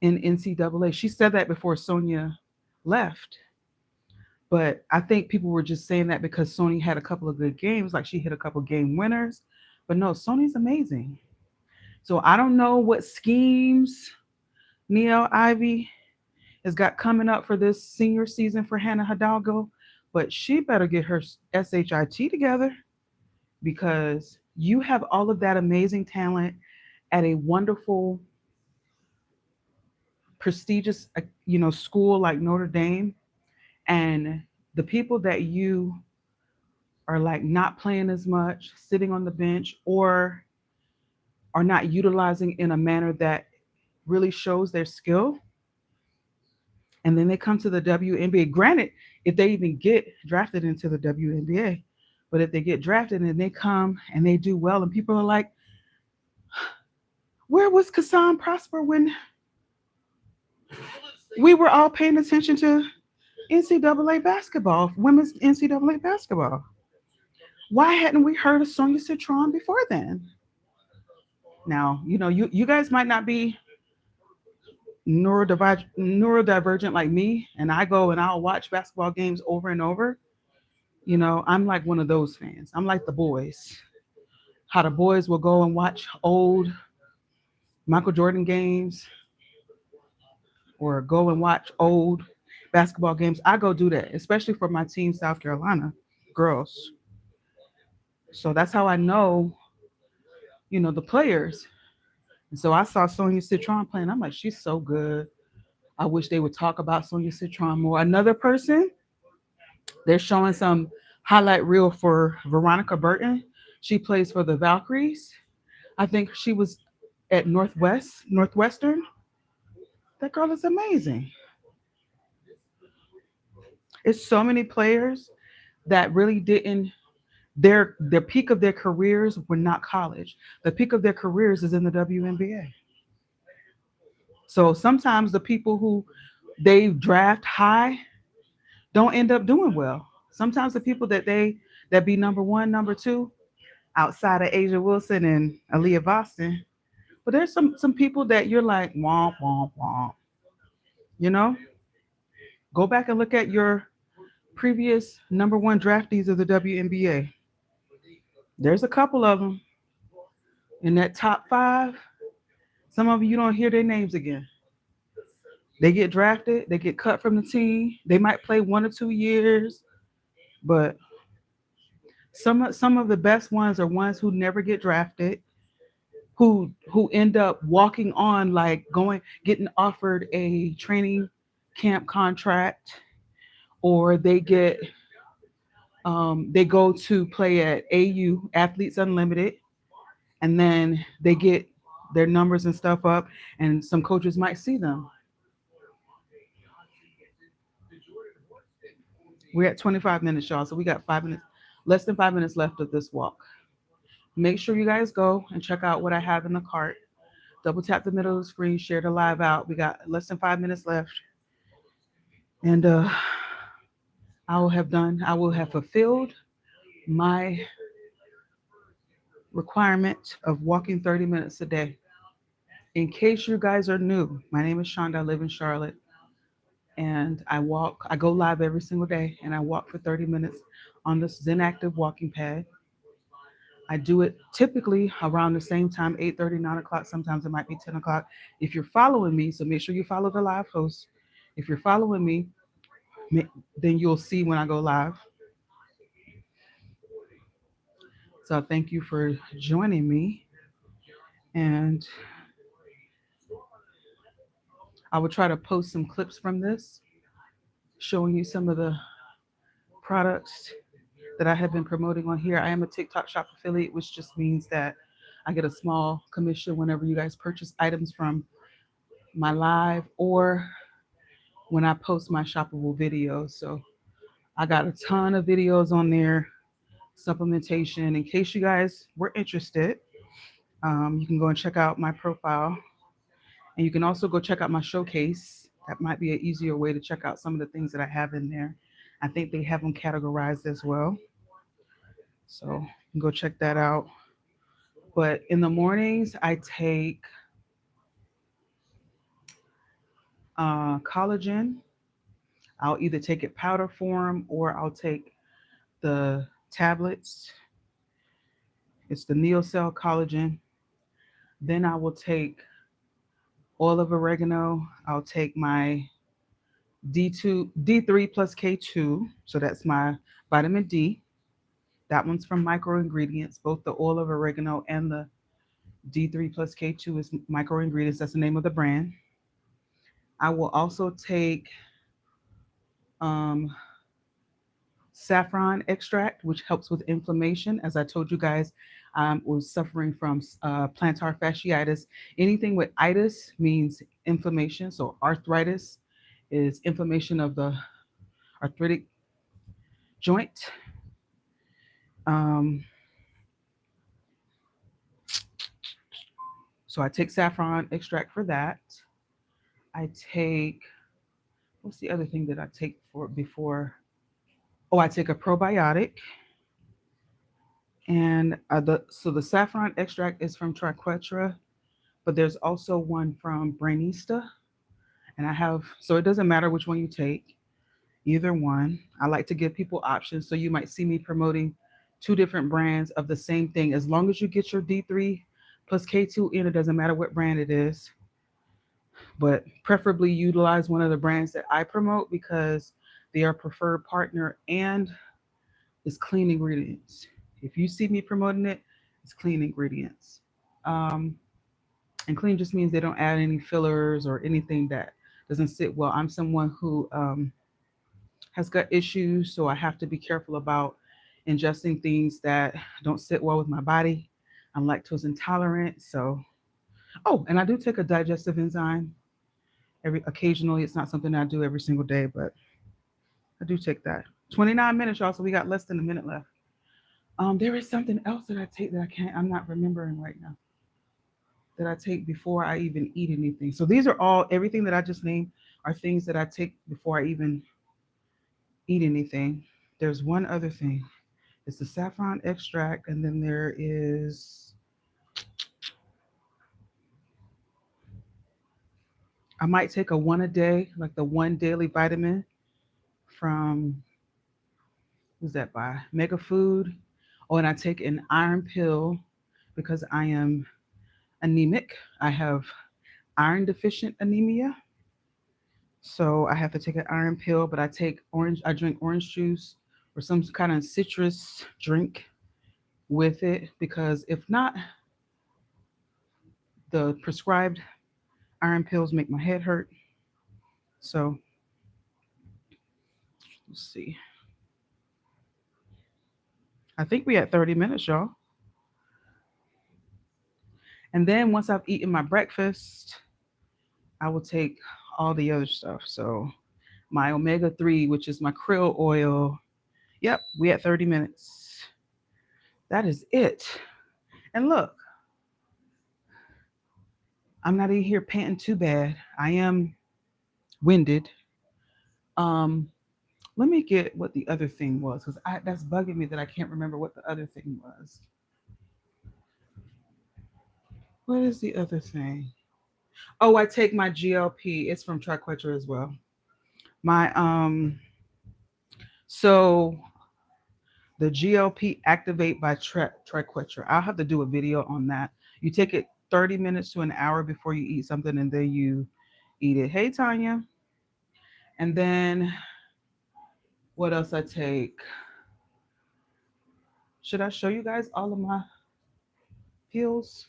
B: in NCAA. She said that before Sonia left. But I think people were just saying that because Sony had a couple of good games, like she hit a couple game winners. But no, Sony's amazing. So I don't know what schemes Niele Ivey has got coming up for this senior season for Hannah Hidalgo, but she better get her SHIT together because you have all of that amazing talent at a wonderful, prestigious, school like Notre Dame, and the people that you are like not playing as much, sitting on the bench, or are not utilizing in a manner that really shows their skill. And then they come to the WNBA. Granted, if they even get drafted into the WNBA, but if they get drafted and they come and they do well, and people are like, where was Cassan Prosper when we were all paying attention to NCAA basketball, women's NCAA basketball? Why hadn't we heard of Sonia Citron before then? Now, you guys might not be neurodivergent like me, and I go and I'll watch basketball games over and over. I'm like one of those fans. I'm like the boys. How the boys will go and watch old Michael Jordan games or go and watch old basketball games. I go do that, especially for my team, South Carolina girls. So that's how I know, the players. And so I saw Sonia Citron playing. I'm like, she's so good. I wish they would talk about Sonia Citron more. Another person, they're showing some highlight reel for Veronica Burton. She plays for the Valkyries. I think she was at Northwestern. That girl is amazing. It's so many players that really didn't their peak of their careers were not college. The peak of their careers is in the WNBA. So sometimes the people who they draft high don't end up doing well. Sometimes the people that be number one, number two, outside of Asia Wilson and Aaliyah Boston, but there's some people that you're like womp womp womp. You know, go back and look at your previous number one draftees of the WNBA. There's a couple of them in that top five. Some of you don't hear their names again. They get drafted, they get cut from the team. They might play 1 or 2 years, but some of the best ones are ones who never get drafted, who end up walking on, like going getting offered a training camp contract, or they go to play at AU Athletes Unlimited, and then they get their numbers and stuff up, and some coaches might see them. We're at 25 minutes, y'all, so we got 5 minutes, less than 5 minutes left of this walk. Make sure you guys go and check out what I have in the cart. Double tap the middle of the screen, share the live out. We got less than 5 minutes left. And I will have fulfilled my requirement of walking 30 minutes a day. In case you guys are new, my name is Shonda. I live in Charlotte. And I go live every single day, and I walk for 30 minutes on this Zen Active walking pad. I do it typically around the same time, 8:30, 9 o'clock. Sometimes it might be 10 o'clock. If you're following me, so make sure you follow the live host. If you're following me, then you'll see when I go live. So thank you for joining me. And I will try to post some clips from this, showing you some of the products that I have been promoting on here. I am a TikTok shop affiliate, which just means that I get a small commission whenever you guys purchase items from my live or when I post my shoppable videos. So I got a ton of videos on there, supplementation. In case you guys were interested, you can go and check out my profile. And you can also go check out my showcase. That might be an easier way to check out some of the things that I have in there. I think they have them categorized as well. So you can go check that out. But in the mornings, I take collagen. I'll either take it powder form or I'll take the tablets. It's the NeoCell collagen. Then I will take oil of oregano. I'll take my D3 plus K2. So that's my vitamin D. That one's from Micro Ingredients. Both the oil of oregano and the D3 plus K2 is Micro Ingredients. That's the name of the brand. I will also take saffron extract, which helps with inflammation. As I told you guys, I was suffering from plantar fasciitis. Anything with itis means inflammation. So arthritis is inflammation of the arthritic joint. So I take saffron extract for that. I take, what's the other thing that I take for before? Oh, I take a probiotic. And the saffron extract is from Triquetra, but there's also one from Brainista. And so it doesn't matter which one you take, either one. I like to give people options. So you might see me promoting 2 different brands of the same thing. As long as you get your D3 plus K2 in, it doesn't matter what brand it is. but preferably utilize one of the brands that I promote because they are preferred partner and it's clean ingredients. If you see me promoting it, it's clean ingredients. Um, and clean just means they don't add any fillers or anything that doesn't sit well. I'm someone who has gut issues, so I have to be careful about ingesting things that don't sit well with my body. I'm lactose intolerant, so and I do take a digestive enzyme every occasionally. It's not something I do every single day, but I do take that. 29 minutes, y'all. So we got less than a minute left. There is something else that I take that I'm not remembering right now that I take before I even eat anything. So these are all everything that I just named are things that I take before I even eat anything. There's one other thing. It's the saffron extract, and then there is I might take a one a day, like the one daily vitamin from who's that by Mega Food. Oh, and I take an iron pill because I am anemic. I have iron deficient anemia. So I have to take an iron pill, but I drink orange juice or some kind of citrus drink with it because if not, the prescribed iron pills make my head hurt. So let's see. I think we had 30 minutes, y'all. And then once I've eaten my breakfast, I will take all the other stuff. So my omega-3, which is my krill oil. Yep, we had 30 minutes. That is it. And look, I'm not in here panting too bad. I am winded. Um, Let me get what the other thing was because that's bugging me that I can't remember what the other thing was. What is the other thing? Oh, I take my GLP. It's from Triquetra as well. My so the GLP Activate by Triquetra. I'll have to do a video on that. You take it 30 minutes to an hour before you eat something, and then you eat it. Hey, Tanya. And then what else I take? Should I show you guys all of my pills,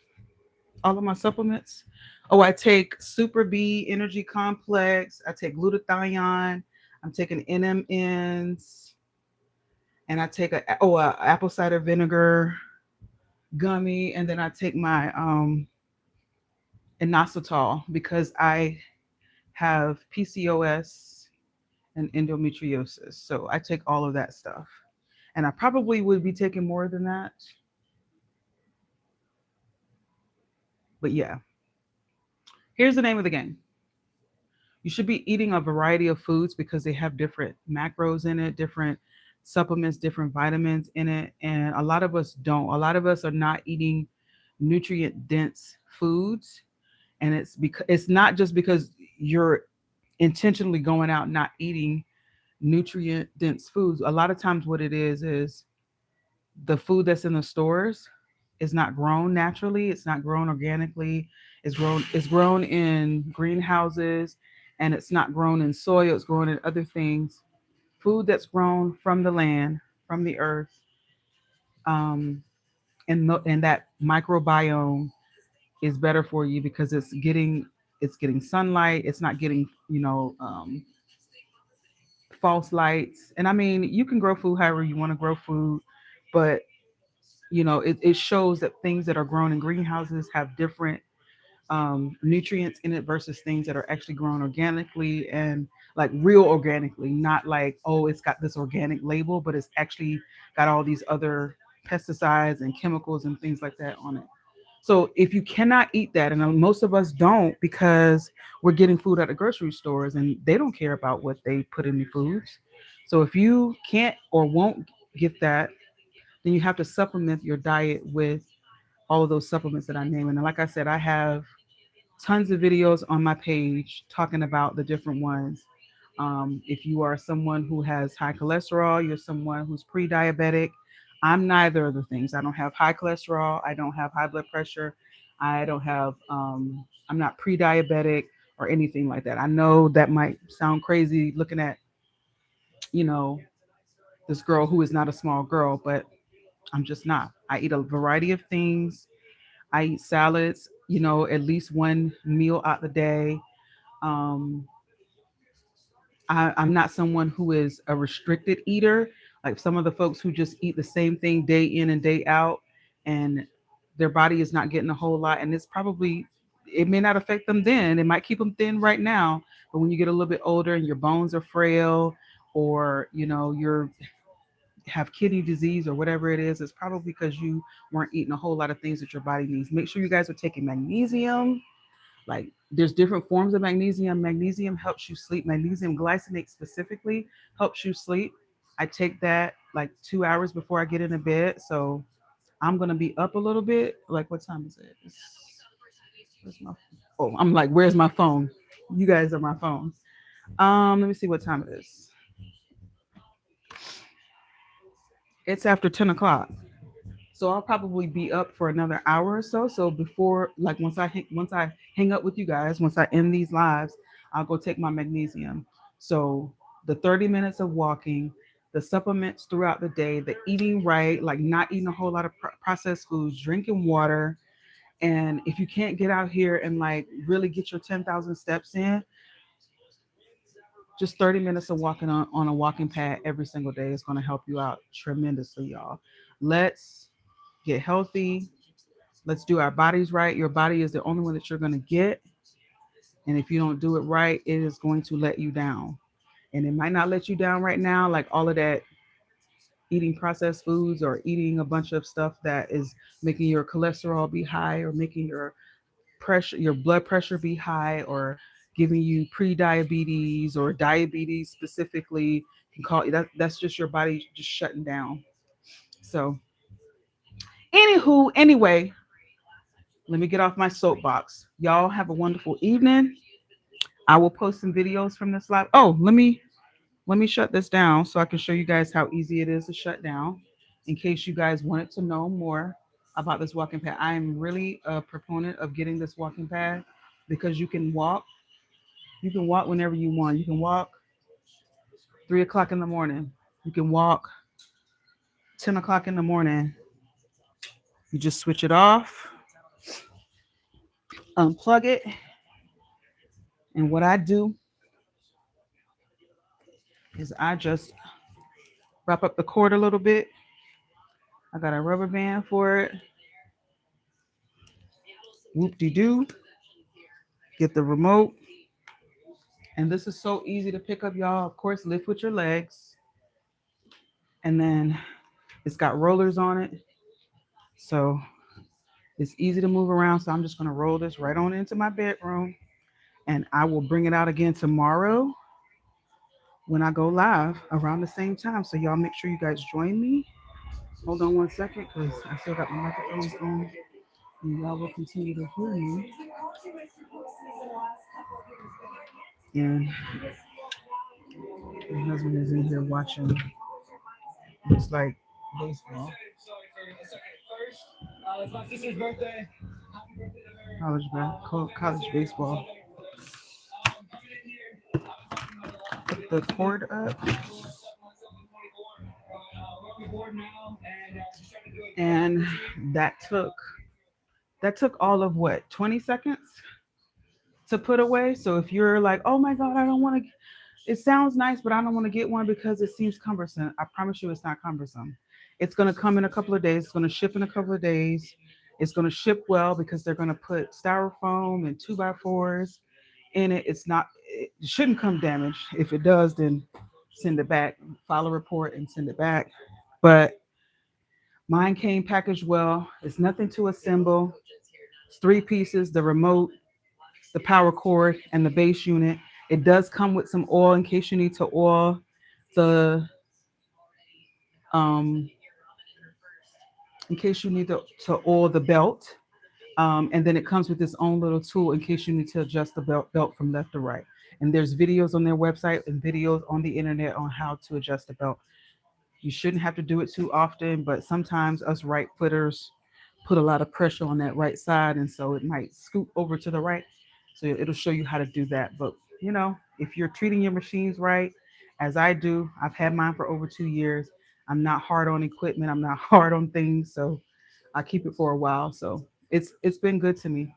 B: all of my supplements? Oh, I take Super B Energy Complex. I take glutathione. I'm taking NMNs, and I take a apple cider vinegar gummy, and then I take my inositol because I have PCOS and endometriosis. So I take all of that stuff. And I probably would be taking more than that. But yeah, here's the name of the game. You should be eating a variety of foods because they have different macros in it, different supplements, different vitamins in it. And a lot of us don't. A lot of us are not eating nutrient dense foods. And it's not just because you're intentionally going out not eating nutrient dense foods. A lot of times what it is the food that's in the stores is not grown naturally, it's not grown organically, it's grown in greenhouses, and it's not grown in soil, it's grown in other things. Food that's grown from the land, from the earth, um and that microbiome is better for you because it's getting sunlight, it's not getting false lights. And I mean, you can grow food however you want to grow food, but it shows that things that are grown in greenhouses have different nutrients in it versus things that are actually grown organically and like real organically, not like, oh, it's got this organic label, but it's actually got all these other pesticides and chemicals and things like that on it. So if you cannot eat that, and most of us don't because we're getting food at the grocery stores and they don't care about what they put in the foods. So if you can't or won't get that, then you have to supplement your diet with all of those supplements that I name. And like I said, I have tons of videos on my page talking about the different ones. If you are someone who has high cholesterol, you're someone who's pre-diabetic. I'm neither of the things. I don't have high cholesterol. I don't have high blood pressure. I don't have. I'm not pre-diabetic or anything like that. I know that might sound crazy looking at, you know, this girl who is not a small girl, but I'm just not. I eat a variety of things. I eat salads, at least one meal out the day. Um, I'm not someone who is a restricted eater, like some of the folks who just eat the same thing day in and day out, and their body is not getting a whole lot. And it may not affect them then. It might keep them thin right now, but when you get a little bit older and your bones are frail, or you're have kidney disease or whatever it is, it's probably because you weren't eating a whole lot of things that your body needs. Make sure you guys are taking magnesium. Like, there's different forms of magnesium. Magnesium helps you sleep. Magnesium glycinate specifically helps you sleep. I take that like 2 hours before I get into bed. So I'm gonna be up a little bit. Like, what time is it? Where's my I'm like, where's my phone? You guys are my phone. Let me see what time it is. It's after 10 o'clock. So I'll probably be up for another hour or so. So before, like, once I hang up with you guys, once I end these lives, I'll go take my magnesium. So the 30 minutes of walking, the supplements throughout the day, the eating right, like not eating a whole lot of processed foods, drinking water. And if you can't get out here and like really get your 10,000 steps in, just 30 minutes of walking on a walking pad every single day is going to help you out tremendously, y'all. Let's get healthy. Let's do our bodies right. Your body is the only one that you're going to get. And if you don't do it right, it is going to let you down. And it might not let you down right now, like all of that eating processed foods or eating a bunch of stuff that is making your cholesterol be high, or making your blood pressure be high, or giving you pre-diabetes or diabetes specifically. Can call that's just your body just shutting down. So, anyway, let me get off my soapbox. Y'all have a wonderful evening. I will post some videos from this live. Oh, let me shut this down so I can show you guys how easy it is to shut down. In case you guys wanted to know more about this walking pad, I am really a proponent of getting this walking pad because you can walk. You can walk whenever you want. You can walk 3 o'clock in the morning. You can walk 10 o'clock in the morning. You just switch it off, unplug it, and what I do is I just wrap up the cord a little bit. I got a rubber band for it. Whoop de doo. Get the remote. And this is so easy to pick up, y'all. Of course, lift with your legs. And then it's got rollers on it. So it's easy to move around. So I'm just going to roll this right on into my bedroom. And I will bring it out again tomorrow when I go live around the same time. So y'all make sure you guys join me. Hold on one second because I still got my microphones on. And y'all will continue to hear me. And my husband is in here watching, looks like baseball. It's my sister's birthday. College baseball. Put the cord up. And that took all of what, 20 seconds to put away. So if you're like, oh my God, I don't want to, it sounds nice, but I don't want to get one because it seems cumbersome. I promise you it's not cumbersome. It's going to come in a couple of days. It's going to ship in a couple of days. It's going to ship well because they're going to put styrofoam and 2x4s in it. It shouldn't come damaged. If it does, then send it back, file a report and send it back. But mine came packaged well. It's nothing to assemble. It's 3 pieces: the remote, the power cord, and the base unit. It does come with some oil in case you need to oil the um in case you need to oil the belt. And then it comes with its own little tool in case you need to adjust the belt from left to right. And there's videos on their website and videos on the internet on how to adjust the belt. You shouldn't have to do it too often, but sometimes us right footers put a lot of pressure on that right side, and so it might scoot over to the right. So it'll show you how to do that. But you know, if you're treating your machines right, as I do, I've had mine for over 2 years. I'm not hard on equipment. I'm not hard on things. So I keep it for a while. So it's been good to me.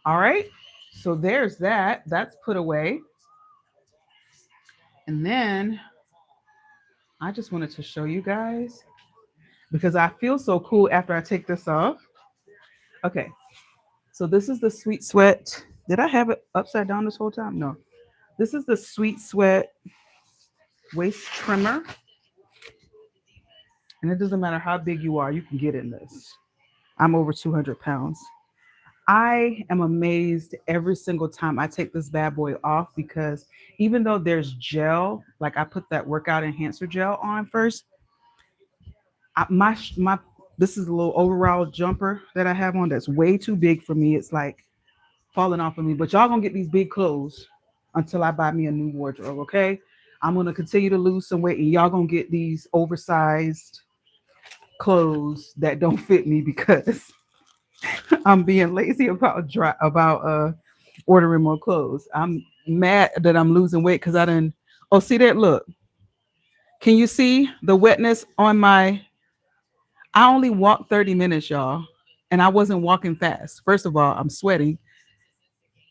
B: All right. So there's that. That's put away. And then I just wanted to show you guys because I feel so cool after I take this off. Okay. So this is the Sweet Sweat. Did I have it upside down this whole time? No. This is the Sweet Sweat waist trimmer. And it doesn't matter how big you are, you can get in this. I'm over 200 pounds. I am amazed every single time I take this bad boy off because even though there's gel, like I put that workout enhancer gel on first, my this is a little overall jumper that I have on that's way too big for me. It's like falling off of me. But y'all gonna get these big clothes until I buy me a new wardrobe, okay? I'm gonna continue to lose some weight, and y'all gonna get these oversized clothes that don't fit me because I'm being lazy about ordering more clothes. I'm mad that I'm losing weight because I didn't. Oh, see that? Look, can you see the wetness on my? I only walked 30 minutes, y'all, and I wasn't walking fast. First of all, I'm sweating,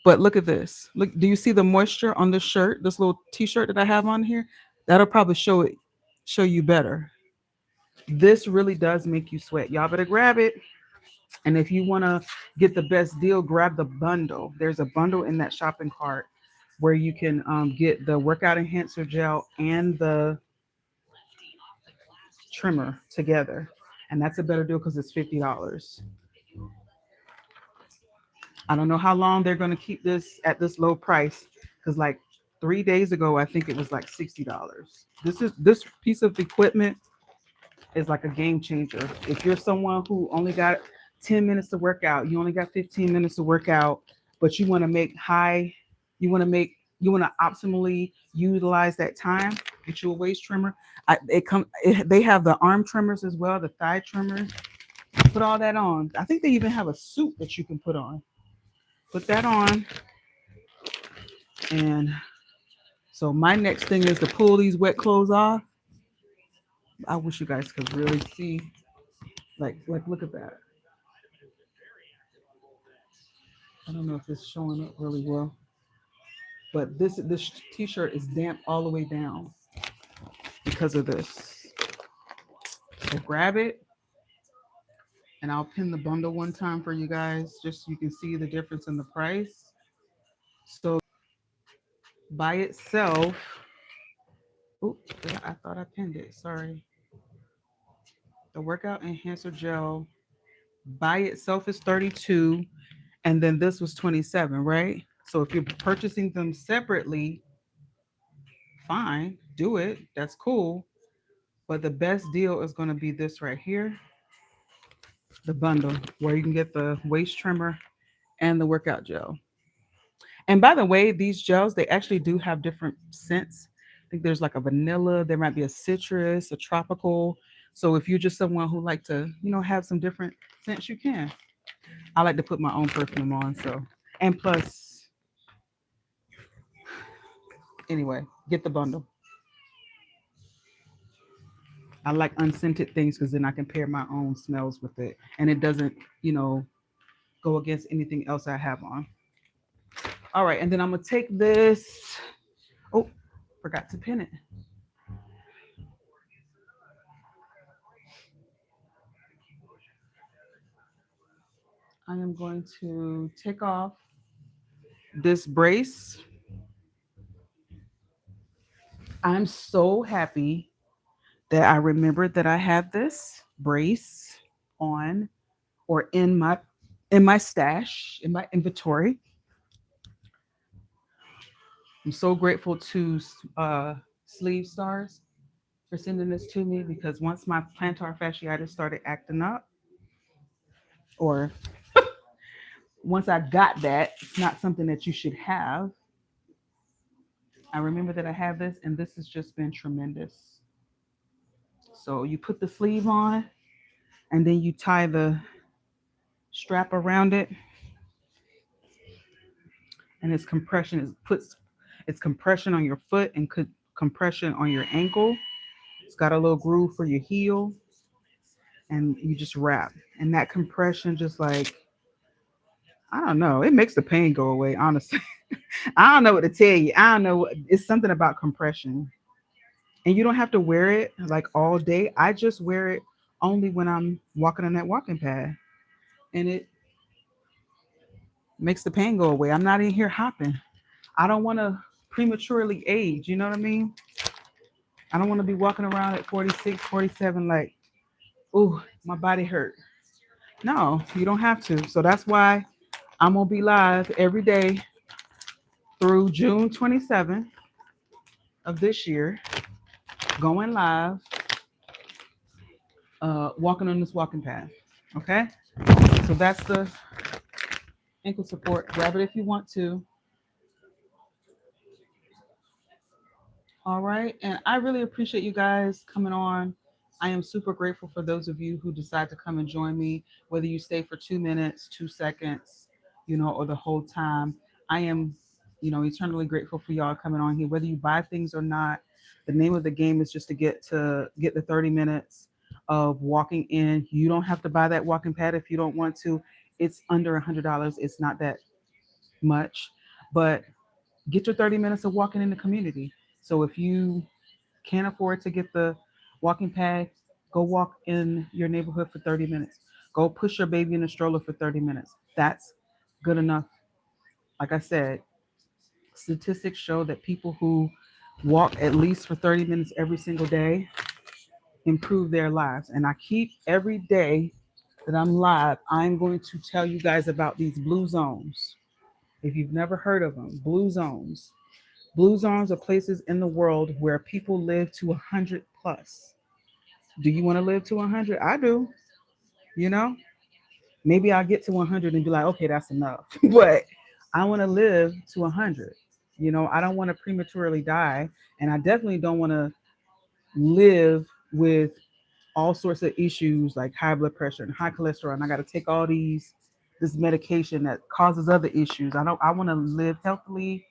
B: but look at this. Look, do you see the moisture on this shirt? This little T-shirt that I have on here. That'll probably show you better. This really does make you sweat. Y'all better grab it. And if you want to get the best deal, grab the bundle. There's a bundle in that shopping cart where you can get the workout enhancer gel and the trimmer together. And that's a better deal because it's $50. I don't know how long they're going to keep this at this low price because like 3 days ago, I think it was like $60. This piece of equipment is like a game changer. If you're someone who only got 10 minutes to work out, you only got 15 minutes to work out, but you want to make you want to optimally utilize that time, get you a waist trimmer. They have the arm trimmers as well, the thigh trimmers. Put all that on. I think they even have a suit that you can put on. Put that on. And so my next thing is to pull these wet clothes off. I wish you guys could really see. Like look at that. I don't know if it's showing up really well, but this t-shirt is damp all the way down because of this. So grab it, and I'll pin the bundle one time for you guys, just so you can see the difference in the price. So by itself, oh, I thought I pinned it. Sorry. The workout enhancer gel by itself is 32, and then this was 27, right? So if you're purchasing them separately, fine, do it. That's cool. But the best deal is going to be this right here, the bundle, where you can get the waist trimmer and the workout gel. And by the way, these gels, they actually do have different scents. I think there's like a vanilla, there might be a citrus, a tropical. So if you're just someone who like to, have some different scents, you can. I like to put my own perfume on, so. And plus, anyway, get the bundle. I like unscented things because then I can pair my own smells with it. And it doesn't, go against anything else I have on. All right, and then I'm gonna take this. Oh, forgot to pin it. I am going to take off this brace. I'm so happy that I remembered that I have this brace on or in my stash, in my inventory. I'm so grateful to Sleeve Stars for sending this to me because once my plantar fasciitis started acting up, or once I got that, it's not something that you should have. I remember that I have this, and this has just been tremendous. So you put the sleeve on, and then you tie the strap around it. and its compression is puts its compression on your foot and compression on your ankle. It's got a little groove for your heel, and you just wrap. And that compression just like I don't know, it makes the pain go away, honestly. I don't know what to tell you. I don't know. It's something about compression. And you don't have to wear it like all day. I just wear it only when I'm walking on that walking pad. And it makes the pain go away. I'm not in here hopping. I don't want to prematurely age. You know what I mean? I don't want to be walking around at 46, 47 like, oh, my body hurt. No, you don't have to. So that's why I'm going to be live every day through June 27th of this year, going live, walking on this walking path. Okay? So that's the ankle support. Grab it if you want to. All right. And I really appreciate you guys coming on. I am super grateful for those of you who decide to come and join me, whether you stay for 2 minutes, 2 seconds, or the whole time. I am, eternally grateful for y'all coming on here, whether you buy things or not. The name of the game is just to get the 30 minutes of walking in. You don't have to buy that walking pad if you don't want to. It's under $100. It's not that much, but get your 30 minutes of walking in the community. So if you can't afford to get the walking pad, go walk in your neighborhood for 30 minutes. Go push your baby in a stroller for 30 minutes. That's good enough. Like I said, statistics show that people who walk at least for 30 minutes every single day improve their lives. And I keep every day that I'm live, I'm going to tell you guys about these blue zones. If you've never heard of them, blue zones. Blue zones are places in the world where people live to 100 plus. Do you want to live to 100? I do. You know, maybe I'll get to 100 and be like, okay, that's enough. But I want to live to 100. I don't want to prematurely die. And I definitely don't want to live with all sorts of issues like high blood pressure and high cholesterol. And I got to take all this medication that causes other issues. I want to live healthily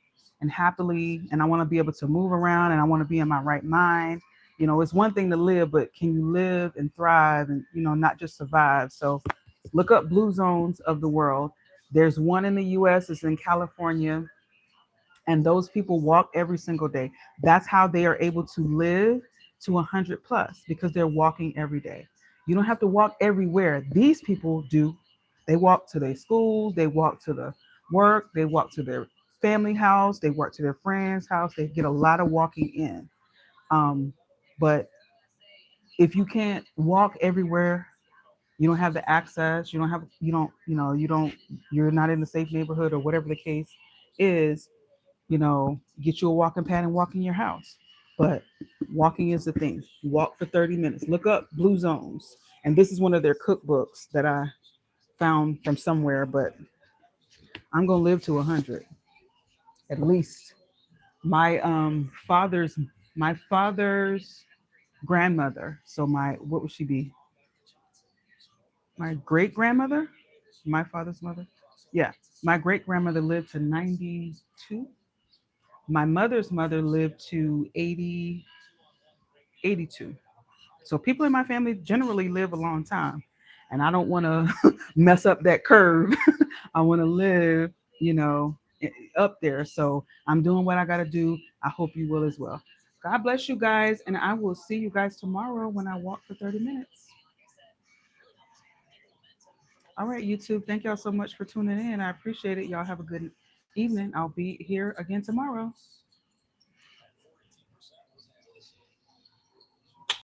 B: and happily, and I want to be able to move around, and I want to be in my right mind. It's one thing to live, but can you live and thrive and, not just survive? So look up blue zones of the world. There's one in the US, it's in California, and those people walk every single day. That's how they are able to live to 100 plus, because they're walking every day. You don't have to walk everywhere. These people do. They walk to their schools, they walk to the work, they walk to their family house, they walk to their friend's house. They get a lot of walking in. But if you can't walk everywhere, you don't have the access, you're not in the safe neighborhood or whatever the case is, get you a walking pad and walk in your house. But walking is the thing. Walk for 30 minutes. Look up Blue Zones. And this is one of their cookbooks that I found from somewhere, but I'm going to live to 100 at least. My father's grandmother. So what would she be? My great grandmother? My father's mother? Yeah. My great grandmother lived to 92. My mother's mother lived to 80, 82. So people in my family generally live a long time. And I don't want to mess up that curve. I want to live, up there. So I'm doing what I got to do. I hope you will as well. God bless you guys. And I will see you guys tomorrow when I walk for 30 minutes. All right, YouTube. Thank y'all so much for tuning in. I appreciate it. Y'all have a good evening. I'll be here again tomorrow.